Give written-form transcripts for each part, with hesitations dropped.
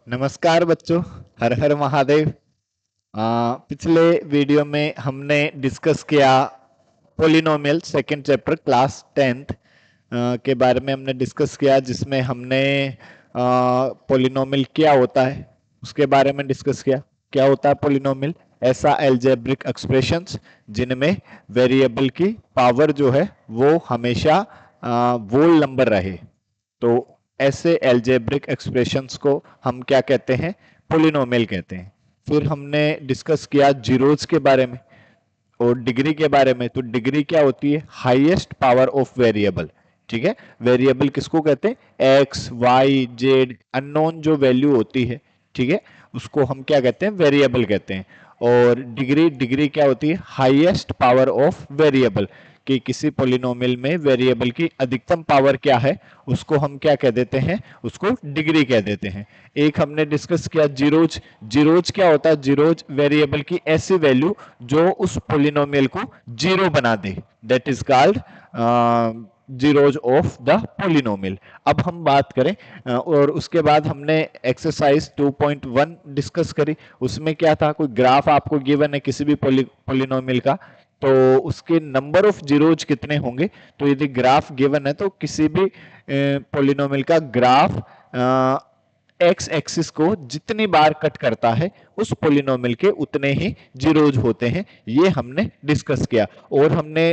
नमस्कार बच्चों। हर हर महादेव। पिछले वीडियो में हमने डिस्कस किया polynomial second chapter class 10th के बारे में हमने डिस्कस किया, जिसमें हमने पोलिनोमियल क्या होता है उसके बारे में डिस्कस किया। क्या होता है पोलिनोमियल? ऐसा एल्जेब्रिक एक्सप्रेशंस जिनमें वेरिएबल की पावर जो है वो हमेशा वोल नंबर रहे। तो ऐसे एल्जेब्रिक एक्सप्रेशंस को हम क्या कहते हैं? पोलिनोमियल कहते हैं। फिर हमने डिस्कस किया जीरोज के बारे में और डिग्री के बारे में। तो डिग्री क्या होती है? Highest power of variable. ठीक है, वेरिएबल किसको कहते हैं? एक्स, वाई, जेड, अननोन जो वैल्यू होती है, ठीक है, उसको हम क्या कहते हैं? वेरिएबल कहते हैं। और डिग्री डिग्री क्या होती है? हाईएस्ट पावर ऑफ वेरिएबल, कि किसी पोलिनोमियल में वेरिएबल की अधिकतम पावर क्या है उसको हम क्या कह देते हैं? उसको डिग्री कह देते हैं। एक हमने डिस्कस किया जीरोज। जीरोज क्या होता है? जीरोज वेरिएबल की ऐसी वैल्यू जो उस पोलिनोमियल को जीरो बना दे, that is called zeros of the polynomial. अब हम बात करें और उसके बाद हमने एक्सरसाइज 2.1 डिस्कस करी। उसमें क्या था? कोई ग्राफ आपको गिवन है किसी भी पोलिनोमियल का, तो उसके नंबर ऑफ जीरोज कितने होंगे। तो यदि ग्राफ गिवन है तो किसी भी पोलिनोमियल का ग्राफ एक्स एक्सिस को जितनी बार कट करता है उस पोलिनोमियल के उतने ही जीरोज होते हैं। ये हमने डिस्कस किया। और हमने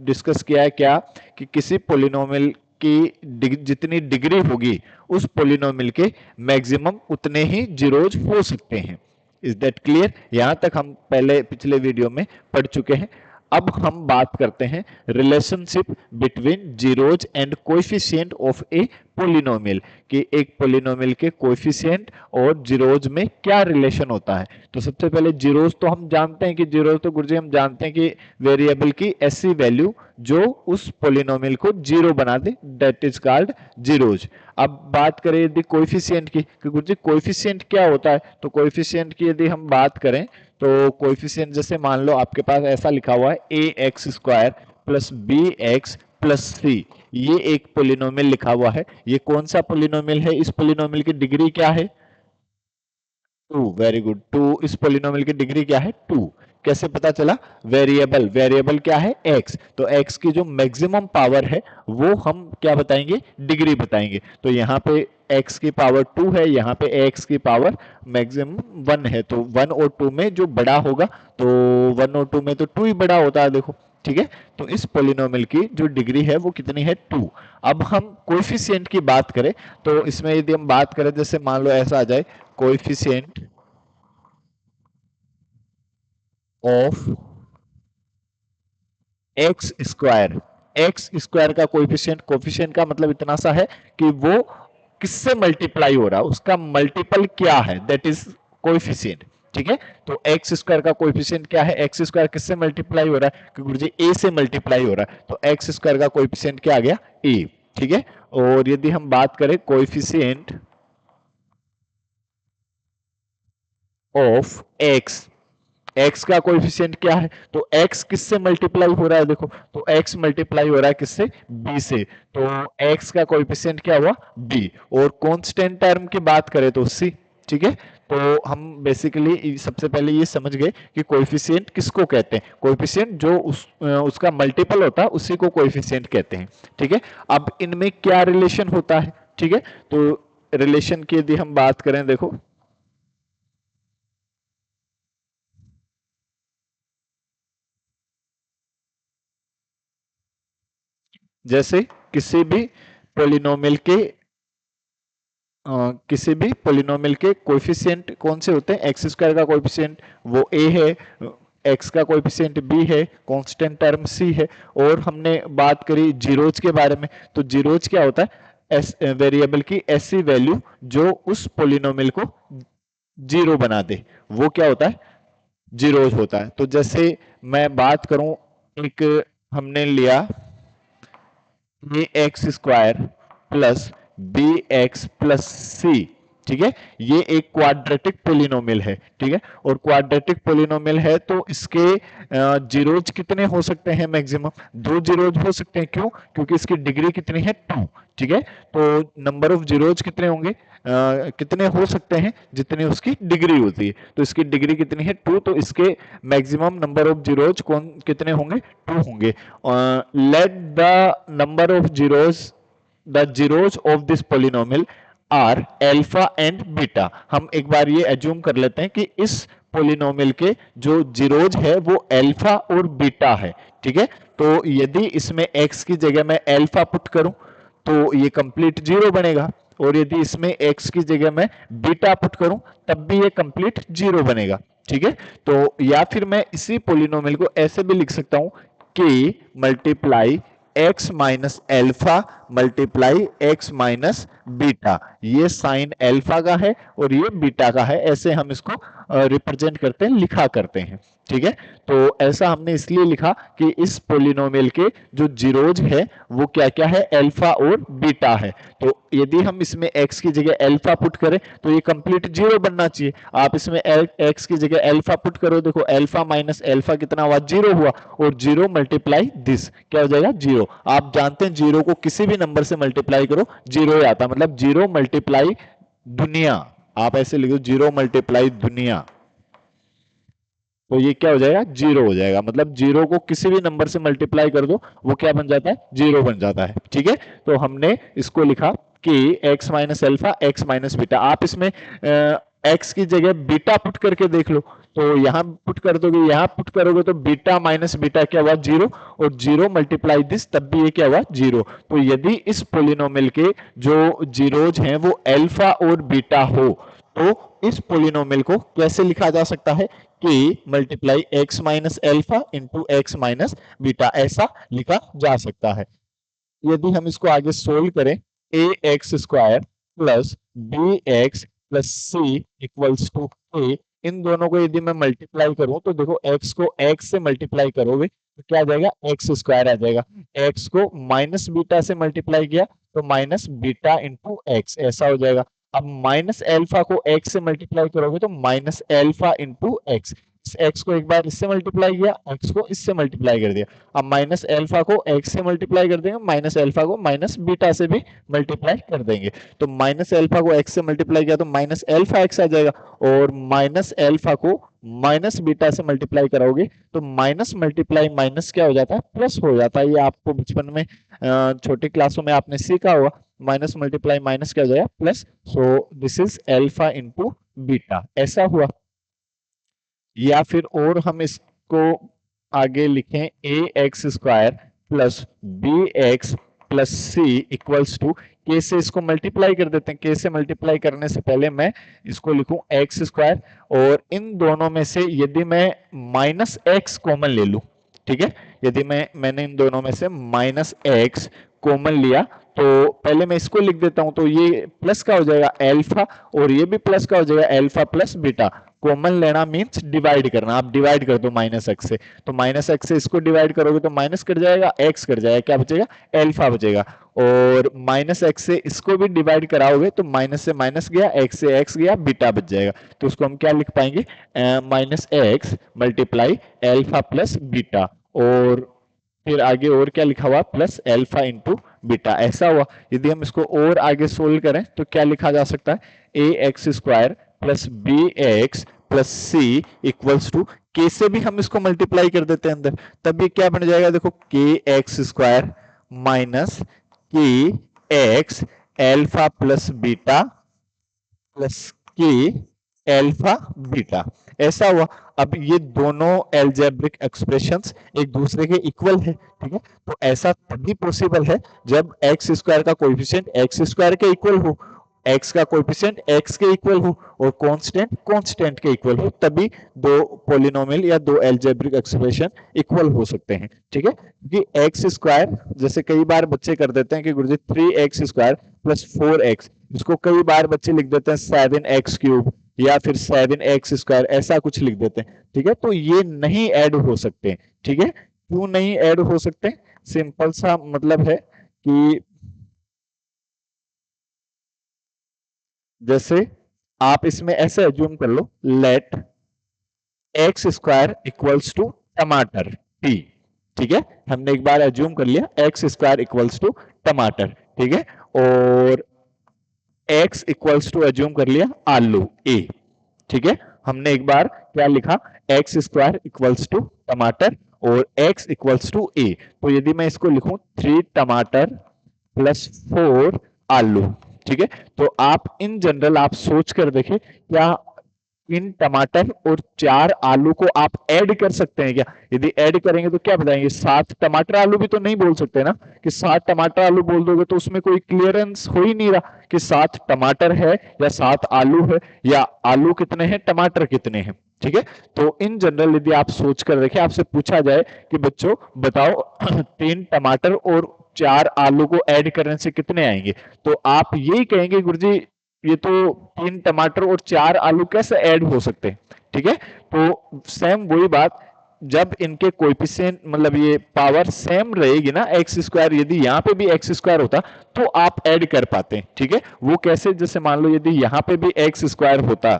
डिस्कस किया है क्या, कि किसी पोलिनोमियल की जितनी डिग्री होगी उस पोलिनोमियल के मैक्सिमम उतने ही जीरोज हो सकते हैं। Is that clear? यहां तक हम पहले पिछले वीडियो में पढ़ चुके हैं। अब हम बात करते हैं relationship between zeros and coefficient of A polynomial, कि एक पोलिनोमियल के कोएफिशिएंट और जीरोज में क्या रिलेशन होता है। तो सबसे पहले जीरोज तो हम जानते हैं कि जीरोज तो गुरुजी हम जानते हैं कि वेरिएबल की ऐसी वैल्यू जो उस पोलिनोमियल को जीरो बना दे, दैट इज कॉल्ड जीरोज। अब बात करें यदि कोएफिशिएंट की, कि गुरुजी कोएफिशिएंट क्या होता है। तो कोएफिशिएंट की यदि हम बात करें तो कोएफिशिएंट जैसे मान लो आपके पास ऐसा लिखा हुआ है A x square plus B x plus C. ये एक पोलिनोमियल लिखा हुआ है। ये कौन सा पोलिनोमियल है? इस पोलिनोमियल की डिग्री क्या है? 2। Very good, 2। इस पोलिनोमियल की डिग्री क्या है? 2। कैसे पता चला? वेरिएबल, वेरिएबल क्या है? x। तो x की जो मैक्सिमम पावर है वो हम क्या बताएंगे? डिग्री बताएंगे। तो यहाँ पे x की पावर 2 है, यहाँ पे x की पावर मैक्सिमम 1 है। तो 1 और 2 में जो बड़ा होगा, तो 1 और 2 में तो 2 ही बड़ा होता है, देखो। ठीक है, तो इस पोलिनोमियल की जो डिग्री है वो कितनी है? 2। अब हम कोएफिशिएंट की बात करें तो इसमें यदि हम बात करें, जैसे मान लो ऐसा आ जाए, coefficient of x square. X square का कोएफिशिएंट, कोएफिशिएंट का मतलब इतना सा है कि वो किससे मल्टीप्लाई हो रहा है, उसका मल्टीपल क्या है, दैट इज कोएफिशिएंट। ठीक है, तो एक्स स्क्वायर का कोएफिशिएंट क्या है? एक्स स्क्वायर किससे मल्टीप्लाई हो रहा है? कि गुरुजी ए से मल्टीप्लाई हो रहा है, तो एक्स स्क्वायर का कोएफिशिएंट क्या आ गया? ए। ठीक है, और यदि हम बात करें कोएफिशिएंट ऑफ एक्स, x का कोएफिशिएंट क्या है? तो x किससे मल्टीप्लाई हो रहा है? देखो, तो x मल्टीप्लाई हो रहा है किससे? b से। तो x का कोएफिशिएंट क्या हुआ? b। और कांस्टेंट टर्म की बात करें तो c। ठीक है, तो हम बेसिकली सबसे पहले ये समझ गए कि कोएफिशिएंट किसको कहते हैं। कोएफिशिएंट जो उसका मल्टीपल होता है उसी को कोएफिशिएंट कहते हैं। ठीक है, अब इनमें क्या रिलेशन होता है? ठीक है, तो रिलेशन की यदि हम बात करें, देखो, जैसे किसी भी पोलिनोमियल के किसी भी पोलिनोमियल के कोएफिशिएंट कौन से होते हैं? एक्स स्क्वायर का कोएफिशिएंट वो a है, x का कोएफिशिएंट b है, कांस्टेंट टर्म c है। और हमने बात करी जीरोज के बारे में, तो जीरोज क्या होता है? वेरिएबल की ऐसी वैल्यू जो उस पोलिनोमियल को जीरो बना दे, वो क्या होता है? जीरोज होता है। तो जैसे मैं बात करूं, एक हमने लिया A x square plus B x plus C. ठीक है, ये एक क्वाड्रेटिक पोलिनोमियल है। ठीक है, और क्वाड्रेटिक पोलिनोमियल है तो इसके जीरोज कितने हो सकते हैं? मैक्सिमम 2 जीरोज हो सकते हैं। क्यों? क्योंकि इसकी डिग्री कितनी है? 2। ठीक है, तो नंबर ऑफ जीरोज कितने होंगे? कितने हो सकते हैं जितनी उसकी डिग्री होती है। तो इसकी डिग्री कितनी है 2, तो इसके मैक्सिमम नंबर ऑफ जीरोज कौन कितने होंगे 2 होंगे। Let the number of zeros the zeros of this polynomial are alpha and beta. हम एक बार ये एज्यूम कर लेते हैं कि इस पोलिनोमियल के जो जीरोज है वो अल्फा और बीटा है। ठीक है, तो यदि इसमें x की जगह मैं अल्फा पुट करूं तो ये कंप्लीट जीरो बनेगा, और यदि इसमें x की जगह मैं बीटा पुट करूं तब भी ये कंप्लीट जीरो बनेगा। ठीक है, तो या फिर मैं इसी पोलिनोमियल को ऐसे भी लिख सकता हूं कि multiply x minus alpha multiply x minus beta. ये साइन एल्फा का है और ये बीटा का है, ऐसे हम इसको रिप्रेजेंट करते हैं, लिखा करते हैं। ठीक है, तो ऐसा हमने इसलिए लिखा कि इस पोलिनोमियल के जो जीरोज है वो क्या क्या है अल्फा और बीटा है। तो यदि हम इसमें x की जगह अल्फा पुट करें तो ये कंप्लीट जीरो बनना चाहिए। आप इसमें x की जगह अल्फा पुट करो, देखो अल्फा माइनस अल्फा कितना हुआ जीरो हुआ, और जीरो मल्टीप्लाई दिस क्या हो जाएगा जीरो। आप जानते हैं जीरो को किसी भी नंबर से मल्टीप्लाई करो जीरो ही आता, मतलब जीरो मल्टीप्लाई दुनिया। आप ऐसे लिखो जीरो मल्टीप्लाई दुनिया, तो ये क्या हो जाएगा जीरो हो जाएगा। मतलब जीरो को किसी भी नंबर से मल्टीप्लाई कर दो वो क्या बन जाता है जीरो बन जाता है। ठीक है, तो हमने इसको लिखा कि x minus alpha x minus beta. आप इसमें x की जगह बीटा पुट करके देख लो, तो यहां पुट कर दोगे यहां पुट करोगे तो बीटा माइनस बीटा क्या हुआ जीरो, और जीरो मल्टीप्लाई दिस तब भी ये क्या हुआ जीरो। तो यदि इस पोलिनोमियल के जो जीरोज हैं वो अल्फा और बीटा हो तो इस पोलिनोमियल को कैसे लिखा जा सकता है कि multiply x minus alpha into x minus beta, ऐसा लिखा जा सकता है। यदि हम इसको आगे सोल्व करें A x square plus B x plus C equals to A, इन दोनों को यदि मैं मल्टीप्लाई करूं तो देखो x को x से मल्टीप्लाई करोगे तो क्या आ जाएगा एक्स स्क्वायर आ जाएगा। x को माइनस बीटा से मल्टीप्लाई किया तो माइनस बीटा इंटू एक्स, ऐसा हो जाएगा। अब माइनस एल्फा को x से मल्टीप्लाई करोगे तो minus alpha into x, x को एक बार इससे मल्टीप्लाई किया एक्स को इससे मल्टीप्लाई कर दिया। अब माइनस एल्फा को एक्स से मल्टीप्लाई कर देंगे, माइनस एल्फा को माइनस बीटा से भी मल्टीप्लाई कर देंगे। तो माइनस एल्फा को एक्स से मल्टीप्लाई किया तो माइनस एल्फा एक्स आ जाएगा, और माइनस एल्फा को माइनस बीटा से मल्टीप्लाई कराओगे तो माइनस मल्टीप्लाई माइनस क्या हो जाता है प्लस हो जाता है। ये आपको बचपन में छोटी क्लासों में आपने सीखा होगा, माइनस मल्टीप्लाई माइनस क्या हो जाएगा plus. So this is alpha into beta, ऐसा हुआ। या फिर और हम इसको आगे लिखें A x square plus B x plus C equals to के से इसको मल्टीप्लाई कर देते हैं। के से मल्टीप्लाई करने से पहले मैं इसको लिखूं एक्स स्क्वायर, और इन दोनों में से यदि मैं माइनस एक्स कॉमन ले लूं, ठीक है, यदि मैंने इन दोनों में से माइनस एक्स कॉमन लिया तो पहले मैं इसको लिख देता हूं, तो ये प्लस का हो जाएगा अल्फा और ये भी प्लस का हो जाएगा अल्फा प्लस बीटा। कॉमन लेना मींस डिवाइड करना, आप डिवाइड कर दो माइनस एक्स से, तो माइनस एक्स से इसको डिवाइड करोगे तो माइनस कट जाएगा एक्स कट जाएगा, क्या बचेगा अल्फा बचेगा। और माइनस एक्स से इसको भी डिवाइड कराओगे तो माइनस से माइनस गया एक्स से एक्स गया बीटा बच जाएगा। तो उसको हम क्या लिख पाएंगे minus x multiply alpha plus beta, और फिर आगे और क्या लिखा हुआ प्लस अल्फा इंटू बीटा, ऐसा हुआ। यदि हम इसको और आगे सोल्व करें तो क्या लिखा जा सकता है A x square plus B x plus C equals to के से भी हम इसको मल्टीप्लाई कर देते हैं अंदर, तब ये क्या बन जाएगा देखो के एक्स स्क्वायर माइनस के x alpha plus beta plus के एल्फा बीटा, ऐसा हुआ। अब ये दोनों एल्जेब्रिक एक्सप्रेशंस एक दूसरे के इक्वल है, ठीक है, तो ऐसा तभी पॉसिबल है जब एक्स स्क्वायर का कोएफिशिएंट एक्स स्क्वायर के इक्वल हो, एक्स का कोएफिशिएंट एक्स के इक्वल हो और कांस्टेंट कांस्टेंट के इक्वल हो, तभी दो पोलिनोमियल या दो एल्जेब्रिक एक्सप्रेशन इक्वल हो सकते हैं। ठीक है, क्योंकि एक्स स्क्वायर जैसे कई बार बच्चे कर देते हैं कि गुरुजी 3x स्क्वायर प्लस 4x, इसको कई बार बच्चे लिख देते हैं 7x क्यूब या फिर 7x स्क्वायर, ऐसा कुछ लिख देते हैं। ठीक है, तो ये नहीं ऐड हो सकते। ठीक है, क्यों नहीं ऐड हो सकते, सिंपल सा मतलब है कि जैसे आप इसमें ऐसे एज्यूम कर लो let x square equals to टमाटर टी। ठीक है, हमने एक बार एज्यूम कर लिया एक्स स्क्वायर इक्वल्स टू टमाटर, ठीक है, और x इक्वल्स टू एज्यूम कर लिया आलू a, ठीक है। हमने एक बार क्या लिखा, एक्स स्क्वायर इक्वल्स टू टमाटर और x इक्वल्स टू a। तो यदि मैं इसको लिखूं 3 टमाटर प्लस 4 आलू, ठीक है। तो आप इन जनरल आप सोच कर देखें, क्या इन टमाटर और 4 आलू को आप ऐड कर सकते हैं क्या? यदि ऐड करेंगे तो क्या बताएंगे, 7 टमाटर आलू भी तो नहीं बोल सकते ना, कि 7 टमाटर आलू बोल दोगे तो उसमें कोई क्लियरेंस हो ही नहीं रहा कि 7 टमाटर है या 7 आलू है, या आलू कितने हैं टमाटर कितने हैं, ठीक है। तो इन जनरल यदि आप सोच कर देखें, आपसे पूछा जाए कि बच्चों बताओ 3 टमाटर और 4 आलू को ऐड करने से कितने आएंगे, तो आप यही कहेंगे गुरुजी ये तो 3 टमाटर और 4 आलू कैसे ऐड हो सकते हैं, ठीक है। तो सेम वही बात, जब इनके कोएफिशिएंट मतलब ये पावर सेम रहेगी ना एक्स स्क्वायर, यदि यहाँ पे भी एक्स स्क्वायर होता तो आप ऐड कर पाते हैं, ठीक है। वो कैसे, जैसे मान लो यदि यहाँ पे भी एक्स स्क्वायर होता,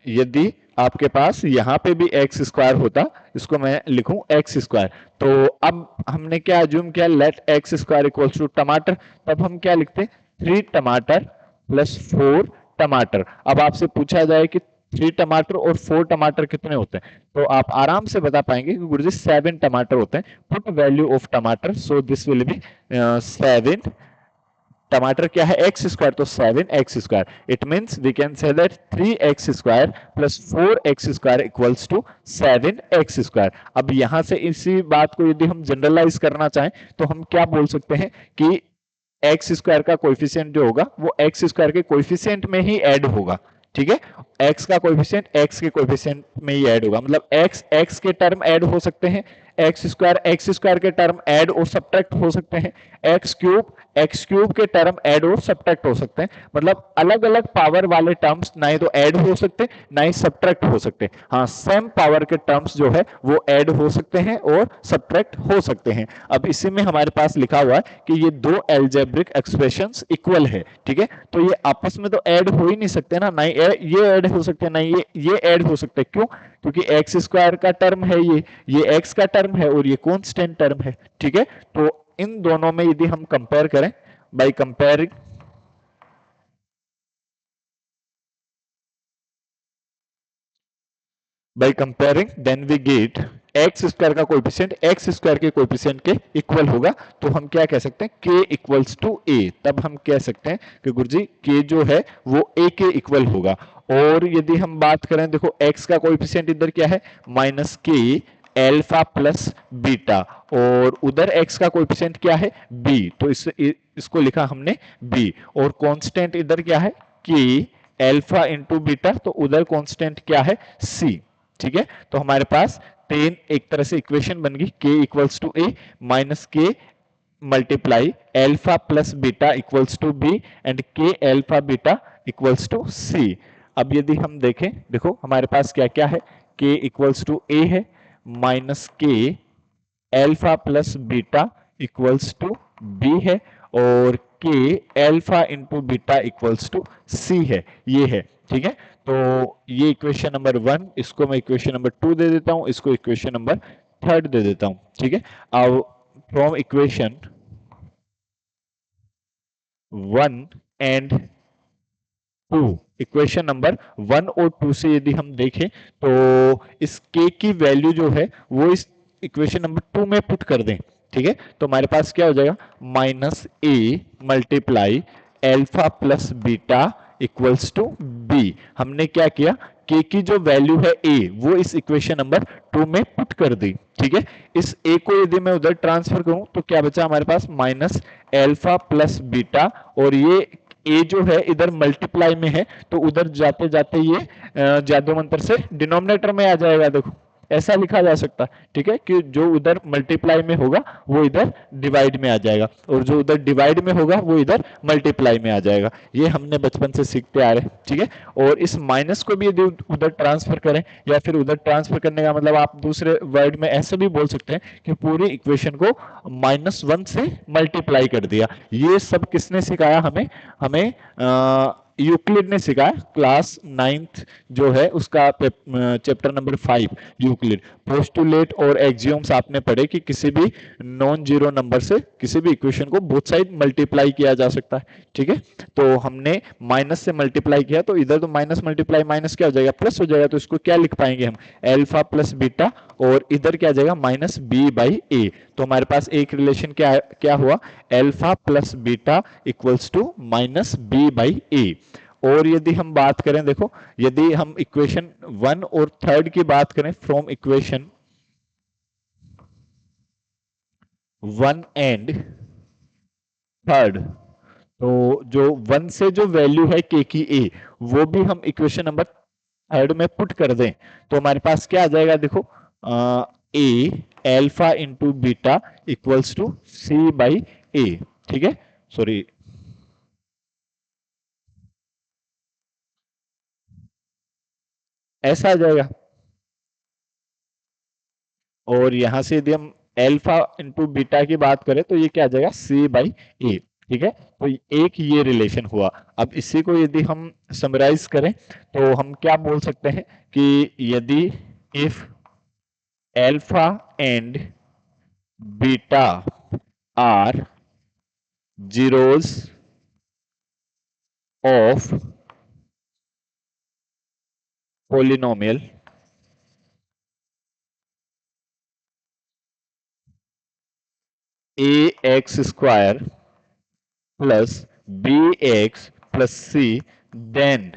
यदि आपके पास यहां पे भी एक्स स्क्वायर होता, इसको मैं लिखूं एक्स स्क्वायर, तो अब हमने क्या अज्यूम किया, let x square equals to टमाटर, तब हम क्या लिखते, 3 टमाटर प्लस 4 टमाटर। अब आपसे पूछा जाए कि 3 टमाटर और 4 टमाटर कितने होते हैं, तो आप आराम से बता पाएंगे कि गुरुजी 7 टमाटर होते हैं। पुट वैल्यू ऑफ टमाटर, सो दिस विल बी 7, टमाटर क्या है एक्स स्क्वायर, तो 7x square, it means we can say that 3x square plus 4x square equals to 7x square. अब यहां से इसी बात को यदि हम जनरलाइज करना चाहें तो हम क्या बोल सकते हैं कि एक्स स्क्वायर का कोएफिशिएंट जो होगा वो एक्स स्क्वायर के कोएफिशिएंट में ही ऐड होगा, ठीक है। एक्स का कोएफिशिएंट एक्स के कोएफिशिएंट में ही ऐड होगा, मतलब एक्स एक्स के टर्म ऐड हो सकते हैं, एक्स स्क्वायर के टर्म ऐड और सब्ट्रैक्ट हो सकते हैं, एक्स क्यूब के टर्म ऐड और सब्ट्रैक्ट हो सकते हैं। मतलब अलग अलग पावर वाले टर्म्स ना ही तो ऐड हो सकते ना ही सब्ट्रैक्ट हो सकते, हाँ सेम पावर के टर्म्स जो है वो ऐड हो सकते हैं और सब्ट्रैक्ट हो सकते हैं। अब इसी में हमारे पास लिखा हुआ है कि ये दो एल्जेब्रिक एक्सप्रेशंस इक्वल है, ठीक है। तो ये आपस में तो ऐड हो ही नहीं सकते ना, ना ही ये ऐड हो सकते हैं ना ये ऐड हो सकते, क्यों? क्योंकि एक्स स्क्वायर का टर्म है ये एक्स का टर्म है और ये कांस्टेंट टर्म है, ठीक है। तो इन दोनों में यदि हम कंपेयर करें, by comparing then we get x square का कोएफिशिएंट एक्स स्क्वायर के कोएफिशिएंट के इक्वल होगा, तो हम क्या कह सकते हैं k इक्वल्स टू a, तब हम कह सकते हैं कि गुरुजी k जो है वो a के इक्वल होगा। और यदि हम बात करें, देखो x का कोएफिशिएंट इधर क्या है minus k alpha plus beta, और उधर x का कोएफिशिएंट क्या है b, तो इसको लिखा हमने b, और कांस्टेंट इधर क्या है k एल्फा इंटू बीटा, तो उधर कांस्टेंट क्या है c, ठीक है। तो हमारे पास 10 एक तरह से इक्वेशन बन गई, k equals to a minus k multiply alpha plus beta equals to b and k alpha beta equals to c। अब यदि हम देखें, देखो हमारे पास क्या क्या है, k इक्वल्स टू a है minus k alpha plus beta equals to b है, और k alpha into beta equals to c है, ये है, ठीक है। तो ये इक्वेशन नंबर 1, इसको मैं इक्वेशन नंबर 2 दे देता हूं, इसको इक्वेशन नंबर 3 दे देता हूं, ठीक है। अब from equation 1 and 2, equation number 1 और 2 से यदि हम देखें तो इस k की वैल्यू जो है वो इस इक्वेशन नंबर 2 में पुट कर दें, ठीक है। तो हमारे पास क्या हो जाएगा minus a multiply alpha plus beta equals to b। हमने क्या किया, k की जो वैल्यू है a वो इस इक्वेशन नंबर 2 में पुट कर दी, ठीक है। इस a को यदि मैं उधर ट्रांसफर करूं तो क्या बचा हमारे पास माइनस एल्फा प्लस बीटा, और ये a जो है इधर मल्टीप्लाई में है तो उधर जाते जाते ये जादू मंत्र से डिनोमिनेटर में आ जाएगा, देखो ऐसा लिखा जा सकता है, ठीक है, कि जो उधर मल्टीप्लाई में होगा वो इधर डिवाइड में आ जाएगा, और जो उधर डिवाइड में होगा वो इधर मल्टीप्लाई में आ जाएगा। ये हमने बचपन से सीखते आ रहे हैं, ठीक है। और इस माइनस को भी यदि उधर ट्रांसफर करें, या फिर उधर ट्रांसफर करने का मतलब आप दूसरे वर्ड में ऐसे भी बोल सकते हैं कि पूरी इक्वेशन को -1 से मल्टीप्लाई कर दिया। ये सब किसने सिखाया हमें? हमें यूक्लिड ने सिखाया क्लास 9th जो है उसका चैप्टर नंबर 5 यूक्लिड। पोस्टुलेट और एक्सियोम्स आपने पढ़े कि किसी भी नॉन जीरो नंबर से किसी भी इक्वेशन को बोथ साइड मल्टीप्लाई किया जा सकता है। ठीक है, तो हमने माइनस से मल्टीप्लाई किया तो इधर तो माइनस मल्टीप्लाई माइनस क्या हो जाएगा, प्लस हो जाएगा। तो इसको क्या लिख पाएंगे हम, एल्फा प्लस बीटा, और इधर क्या आ जाएगा माइनस बी बाई ए। तो हमारे पास एक रिलेशन क्या क्या हुआ, alpha plus beta equals to minus B by A. और यदि हम बात करें, देखो यदि हम इक्वेशन 1 और 3 की बात करें फ्रॉम इक्वेशन 1 एंड 3, तो जो 1 से जो वैल्यू है के की ए, वो भी हम इक्वेशन नंबर 3 में पुट कर दें तो हमारे पास क्या आ जाएगा, देखो a alpha into beta equals to C by ए। ठीक है, सॉरी ऐसा आ जाएगा। और यहां से यदि हम एल्फा इंटू बीटा की बात करें तो ये क्या आ जाएगा, सी बाई ए। ठीक है, तो एक ये रिलेशन हुआ। अब इसी को यदि हम समराइज करें तो हम क्या बोल सकते हैं कि यदि if alpha and beta are zeros of polynomial a x square plus B x plus c, then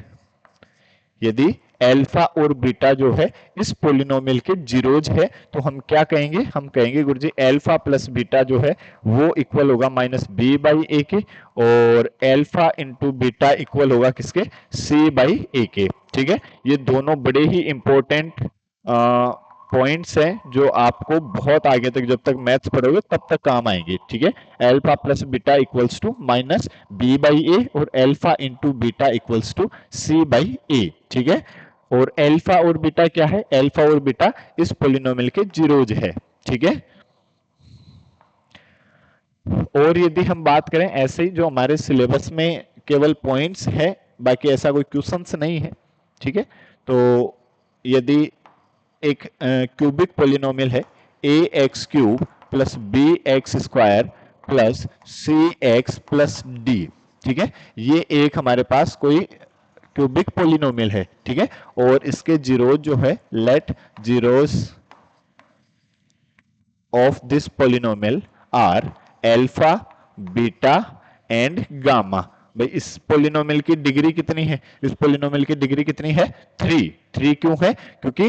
यदि अल्फा और बीटा जो है इस पोलिनोमियल के जीरोज है तो हम क्या कहेंगे, हम कहेंगे गुरुजी अल्फा प्लस बीटा जो है वो इक्वल होगा माइनस बी बाई ए के, और अल्फा इंटू बीटा इक्वल होगा किसके, सी बाई ए के। ठीक है, ये दोनों बड़े ही इंपॉर्टेंट पॉइंट्स हैं जो आपको बहुत आगे तक जब तक मैथ्स पढ़ोगे तब तक काम आएंगे। ठीक है, alpha plus beta equals to minus B by A और alpha into beta equals to C by ए। ठीक है, और अल्फा और बीटा क्या है, अल्फा और बीटा इस पोलिनोमियल के जीरोज है। ठीक है, और यदि हम बात करें ऐसे ही जो हमारे सिलेबस में केवल पॉइंट्स है, बाकी ऐसा कोई क्वेश्चंस नहीं है। ठीक है, तो यदि एक क्यूबिक पोलिनोमियल है A X cube plus B X square plus C X plus D. ठीक है, ये एक हमारे पास कोई क्यूबिक पोलिनोमियल है। ठीक है, और इसके जीरोज जो है, let zeros of this polynomial are alpha beta and gamma. भाई इस पोलिनोमियल की डिग्री कितनी है, इस पोलिनोमियल की डिग्री कितनी है, 3। 3 क्यों है, क्योंकि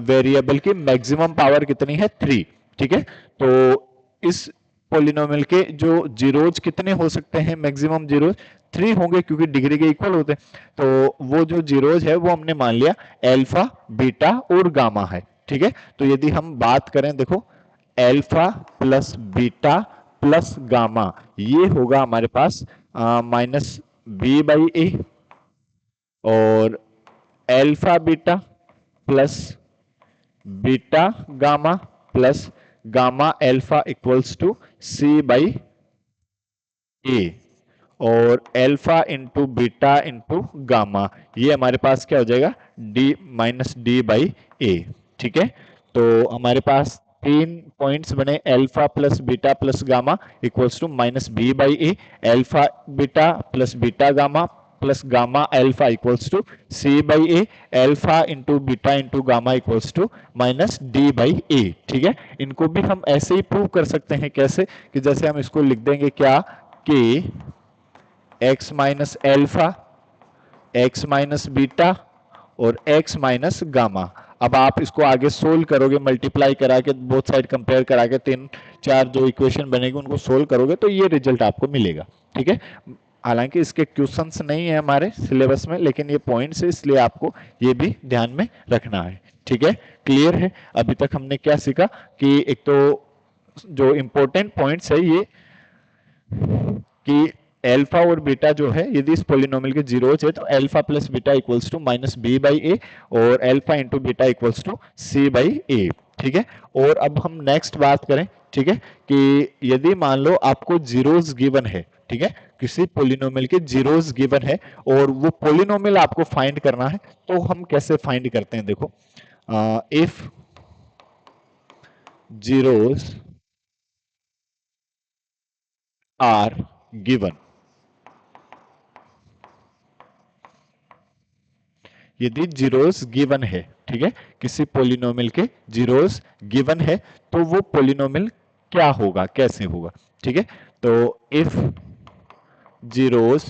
वेरिएबल की मैक्सिमम पावर कितनी है, 3। ठीक है, तो इस पोलिनोमियल के जो जीरोज कितने हो सकते हैं, मैक्सिमम जीरोज 3 होंगे क्योंकि डिग्री के इक्वल होते हैं। तो वो जो जीरोज है वो हमने मान लिया एल्फा बीटा और गामा है। ठीक है, तो यदि हम बात करें, देखो alpha plus beta plus gamma, ये होगा हमारे पास माइनस बी बाई ए, और alpha beta plus beta gamma plus gamma alpha equals to C by A, और alpha into beta into gamma, ये हमारे पास क्या हो जाएगा, डी माइनस डी बाई ए। ठीक है, तो हमारे पास 3 पॉइंट्स बने, alpha plus beta plus gamma equals to minus B by A, alpha beta plus beta gamma plus gamma alpha equals to C by A, alpha into beta into gamma equals to minus D by ए। ठीक है, इनको भी हम ऐसे ही prove कर सकते हैं, कैसे कि जैसे हम इसको लिख देंगे क्या, कि x minus alpha, x minus beta और एक्स माइनस गामा। अब आप इसको आगे सोल्व करोगे, मल्टीप्लाई करा के बोथ साइड कंपेयर करा के 3-4 जो इक्वेशन बनेगी उनको सोल्व करोगे तो ये रिजल्ट आपको मिलेगा। ठीक है, हालांकि इसके क्वेश्चंस नहीं है हमारे सिलेबस में, लेकिन ये पॉइंट्स है इसलिए आपको ये भी ध्यान में रखना है। ठीक है, क्लियर है। अभी तक हमने क्या सीखा कि एक तो जो इंपॉर्टेंट पॉइंट्स है ये कि एल्फा और बीटा जो है यदि इस पोलिनोमियल के जीरोज है तो alpha plus beta equals to minus B by A, और alpha into beta equals to C by ए। ठीक है, और अब हम नेक्स्ट बात करें, ठीक है, कि यदि मान लो आपको जीरोज गिवन है, ठीक ठीक है, किसी पोलिनोमियल के जीरोस गिवन है और वो पोलिनोमियल आपको फाइंड करना है, तो हम कैसे फाइंड करते हैं, देखो इफ जीरोस आर गिवन, यदि जीरोस गिवन है, ठीक है, किसी पोलिनोमियल के जीरोस गिवन है, तो वो पोलिनोमियल क्या होगा, कैसे होगा, ठीक है। तो if zeros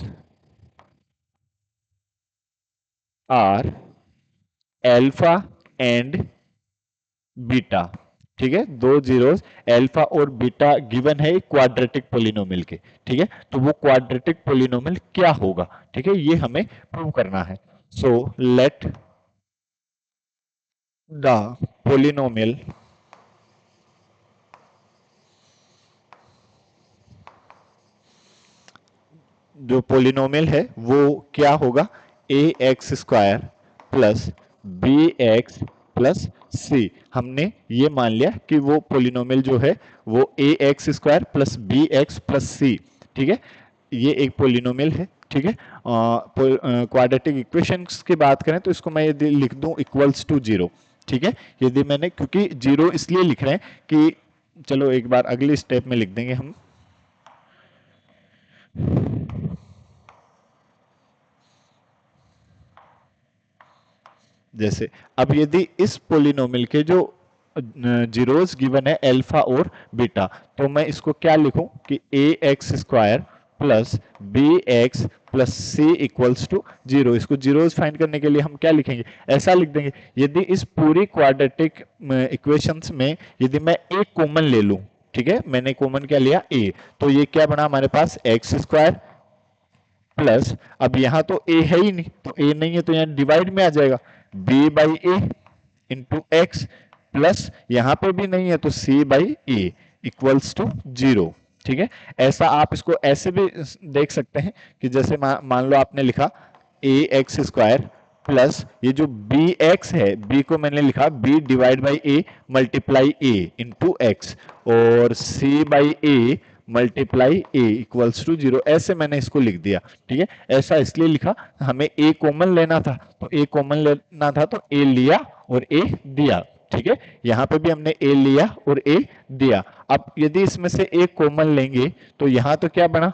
are alpha and beta, ठीक है, दो जीरोस एल्फा और बीटा गिवन है क्वाड्रेटिक पोलिनोमियल के, ठीक है, तो वो क्वाड्रेटिक पोलिनोमियल क्या होगा, ठीक है, ये हमें प्रूव करना है। सो लेट द पोलिनोमियल जो पोलिनोमियल है वो क्या होगा, A x square plus B x plus C. हमने ये मान लिया कि वो पोलिनोमियल जो है वो A x square plus B x plus C, ठीक है, ये एक पोलिनोमियल है, ठीक है। क्वाड्रेटिक इक्वेशंस की बात करें तो इसको मैं यदि लिख दूं इक्वल्स टू जीरो, ठीक है, यदि मैंने, क्योंकि जीरो इसलिए लिख रहे हैं कि, चलो एक बार अगले स्टेप में लिख देंगे हम, जैसे अब यदि इस पोलिनोमियल के जो जीरोस गिवन है अल्फा और बीटा, तो मैं इसको क्या लिखूं कि A x square plus B x plus C equals to zero. इसको जीरोस फाइंड करने के लिए हम क्या लिखेंगे, ऐसा लिख देंगे, यदि इस पूरी क्वाड्रेटिक इक्वेशंस में यदि मैं एक कॉमन ले लूं, ठीक है, मैंने कॉमन क्या लिया ए, तो ये क्या बना हमारे पास एक्स स्क्वायर प्लस, अब यहां तो ए है ही नहीं, तो ए नहीं है तो यहां डिवाइड में आ जाएगा, B by A into x plus यहां पे भी नहीं है तो C by A equals to zero, ठीक है। ऐसा आप इसको ऐसे भी देख सकते हैं कि जैसे मान लो आपने लिखा ए एक्स स्क्वायर प्लस ये जो बी एक्स है, बी को मैंने लिखा B divide by A multiply A into X, और C by A multiply A equals to zero, ऐसे मैंने इसको लिख दिया, ठीक है। ऐसा इसलिए लिखा, हमें ए कॉमन लेना था, तो ए कॉमन लेना था तो ए लिया और ए दिया, ठीक है, यहां पे भी हमने ए लिया और ए दिया। अब यदि इसमें से ए कॉमन लेंगे तो यहां तो क्या बना,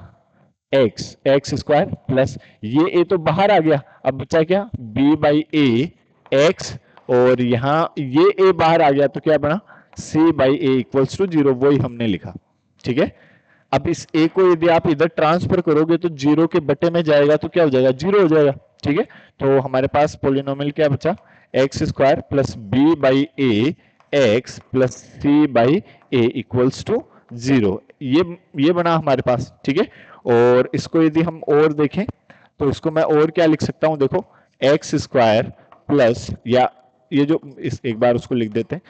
एक्स एक्स स्क्वायर प्लस ये ए तो बाहर आ गया, अब बचा क्या बी बाई ए एक्स, और यहां ये ए बाहर आ गया तो क्या बना C by A equals to zero, वही हमने लिखा, ठीक है। अब इस ए को यदि आप इधर ट्रांसफर करोगे तो जीरो के बटे में जाएगा तो क्या हो जाएगा, जीरो हो जाएगा, ठीक है। तो हमारे पास पोलिनोमियल क्या बचा, x square plus b by a x plus C by A equals to zero, ये बना हमारे पास, ठीक है। और इसको यदि हम और देखें तो इसको मैं और क्या लिख सकता हूं, देखो एक्स स्क्वायर प्लस, या ये जो इस एक बार उसको लिख देते हैं,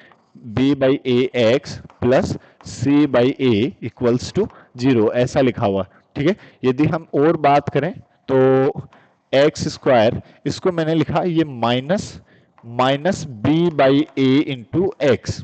b by a x plus C by A equals to zero, ऐसा लिखा हुआ, ठीक है। यदि हम और बात करें तो एक्स स्क्वायर, इसको मैंने लिखा ये minus minus B by A into x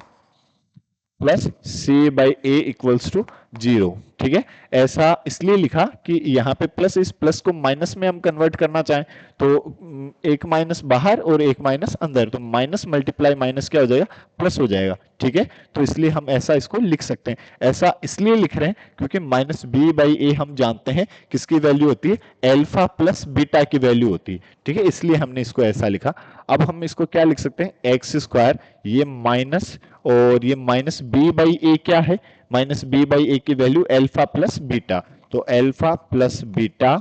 plus C by A equals to zero, ठीक है। ऐसा इसलिए लिखा कि यहाँ पे प्लस, इस प्लस को माइनस में हम कन्वर्ट करना चाहें तो एक माइनस बाहर और एक माइनस अंदर, तो माइनस मल्टीप्लाई माइनस क्या हो जाएगा, प्लस हो जाएगा, ठीक है। तो इसलिए हम ऐसा इसको लिख सकते हैं, ऐसा इसलिए लिख रहे हैं क्योंकि माइनस बी बाई ए हम जानते हैं किसकी वैल्यू होती है, एल्फा प्लस बीटा की वैल्यू होती है, ठीक है, इसलिए हमने इसको ऐसा लिखा। अब हम इसको क्या लिख सकते हैं, एक्स स्क्वायर ये माइनस, और ये माइनस बी बाई ए क्या है, माइनस बी बाई ए की वैल्यू एल्फा प्लस बीटा, तो alpha plus beta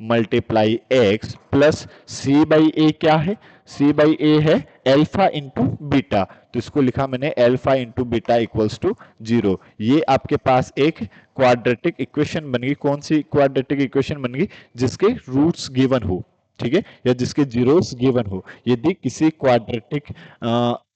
multiply X plus C by ए क्या है, सी बाई ए है एल्फा इंटू बीटा, तो इसको लिखा मैंने alpha into beta equals to zero. ये आपके पास एक क्वाड्रेटिक इक्वेशन बन गई, कौन सी क्वाड्रेटिक इक्वेशन बन गई, जिसके रूट्स गिवन हो, ठीक है, या जिसके जीरोस गिवन हो। यदि किसी क्वाड्रेटिक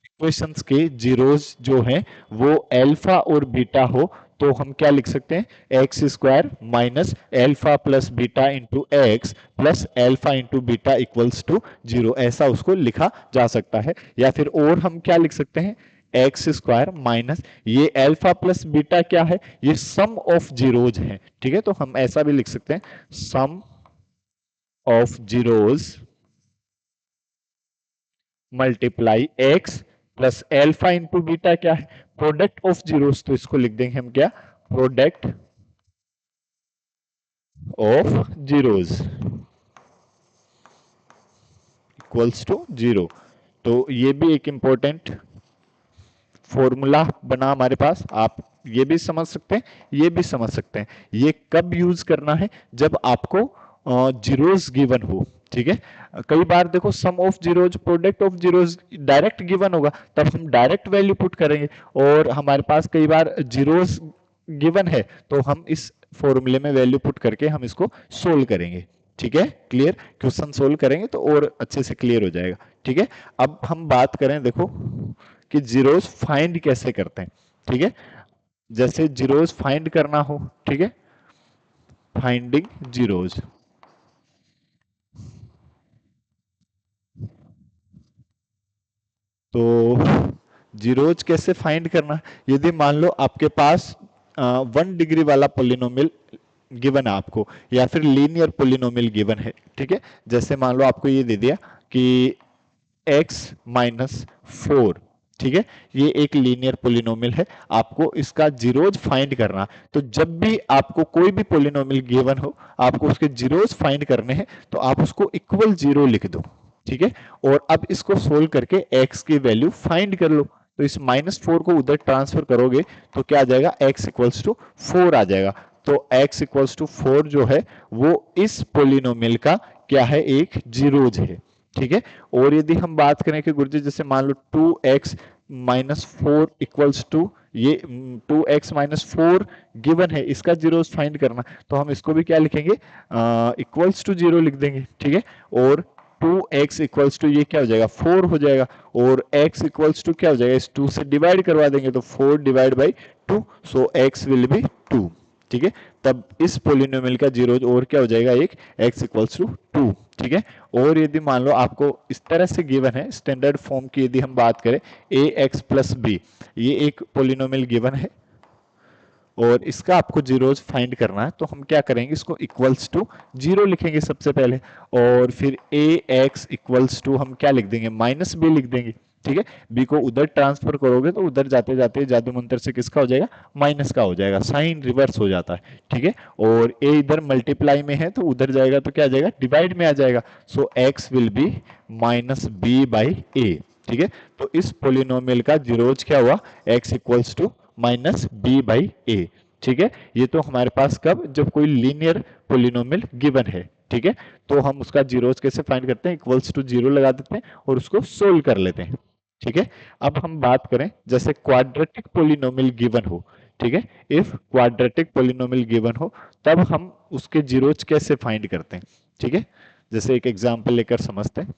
इक्वेशंस के जीरोस जो हैं वो एल्फा और बीटा हो तो हम क्या लिख सकते हैं, x square minus alpha plus beta into x plus alpha into beta equals to zero, ऐसा उसको लिखा जा सकता है। या फिर और हम क्या लिख सकते हैं, एक्स स्क्वायर माइनस ये अल्फा प्लस बीटा क्या है, ये सम ऑफ जीरोज है। ठीक है, तो हम ऐसा भी लिख सकते हैं sum of zeros multiply X plus alpha into beta क्या है, प्रोडक्ट ऑफ जीरोस, तो इसको लिख देंगे हम क्या, product of zeros equals to zero. तो ये भी एक इंपॉर्टेंट फॉर्मूला बना हमारे पास। आप ये भी समझ सकते हैं, ये भी समझ सकते हैं। ये कब यूज करना है, जब आपको जीरोस गिवन हो। ठीक है, कई बार देखो sum of zeros product of zeros direct given होगा, तब हम डायरेक्ट वैल्यू पुट करेंगे। और हमारे पास कई बार जीरोस गिवन है, तो हम इस फॉर्मूले में वैल्यू पुट करके हम इसको सोल्व करेंगे। ठीक है, क्लियर, क्वेश्चन सोल्व करेंगे तो और अच्छे से क्लियर हो जाएगा। ठीक है, अब हम बात करें देखो कि जीरोस फाइंड कैसे करते हैं। ठीक है, जैसे जीरोस फाइंड करना हो, ठीक है, फाइंडिंग जीरोस, तो जीरोज कैसे फाइंड करना, यदि मान लो आपके पास 1 डिग्री वाला पोलिनोमियल गिवन है आपको, या फिर लीनियर पोलिनोमियल गिवन है। ठीक है, जैसे मान लो आपको ये दे दिया कि x माइनस 4, ठीक है, ये एक लीनियर पोलिनोमियल है, आपको इसका जीरोज फाइंड करना। तो जब भी आपको कोई भी पोलिनोमियल गिवन हो, आपको उसके जीरोज फाइंड करने हैं, तो आप उसको इक्वल जीरो लिख दो। ठीक है, और अब इसको सोल्व करके x की वैल्यू फाइंड कर लो। तो इस -4 को उधर ट्रांसफर करोगे तो क्या आ जाएगा, x इक्वल्स टू 4 आ जाएगा। तो x इक्वल्स टू 4 जो है वो इस पोलिनोमियल का क्या है, एक जीरोज है। ठीक है, और यदि हम बात करें कि गुरुजी जैसे मान लो 2x माइनस 4 इक्वल्स टू ये 2x माइनस 4 गिवन है, इसका जीरोस फाइंड करना, तो हम इसको भी क्या लिखेंगे, इक्वल्स टू जीरो लिख देंगे। ठीक है, और 2x इक्वल्स टू ये क्या हो जाएगा, 4 हो जाएगा, और x इक्वल्स टू क्या हो जाएगा, इस 2 से डिवाइड करवा देंगे तो 4 divide by 2, so x will B 2। ठीक है, तब इस पोलिनोमियल का जीरोज और क्या हो जाएगा, एक x इक्वल्स टू 2। ठीक है, और यदि मान लो आपको इस तरह से गिवन है, स्टैंडर्ड फॉर्म की यदि हम बात करें ax प्लस बी, ये एक पोलिनोमियल गिवन है और इसका आपको जीरोज फाइंड करना है, तो हम क्या करेंगे, इसको इक्वल्स टू जीरो लिखेंगे सबसे पहले, और फिर ax इक्वल्स टू हम क्या लिख देंगे, माइनस बी लिख देंगे। ठीक है, b को उधर ट्रांसफर करोगे तो उधर जाते जाते जादू मंत्र से किसका हो जाएगा, माइनस का हो जाएगा, साइन रिवर्स हो जाता है। ठीक है, और a इधर मल्टीप्लाई में है तो उधर जाएगा तो क्या आ जाएगा, डिवाइड में आ जाएगा, so x will be minus B by ए। ठीक है, तो इस पोलिनोमियल का जीरोज क्या हुआ, x equals to minus B by ए। ठीक है, ये तो हमारे पास कब, जब कोई लीनियर पोलिनोमियल गिवन है। ठीक है, तो हम उसका जीरोज कैसे फाइंड करते हैं, इक्वल्स टू जीरो लगा देते हैं और उसको सोल्व कर लेते हैं। ठीक है, अब हम बात करें जैसे क्वाड्रेटिक पोलिनोमियल गिवन हो। ठीक है, इफ क्वाड्रेटिक पोलिनोमियल गिवन हो, तब हम उसके जीरोज कैसे फाइंड करते हैं। ठीक है, जैसे एक एग्जांपल लेकर समझते हैं।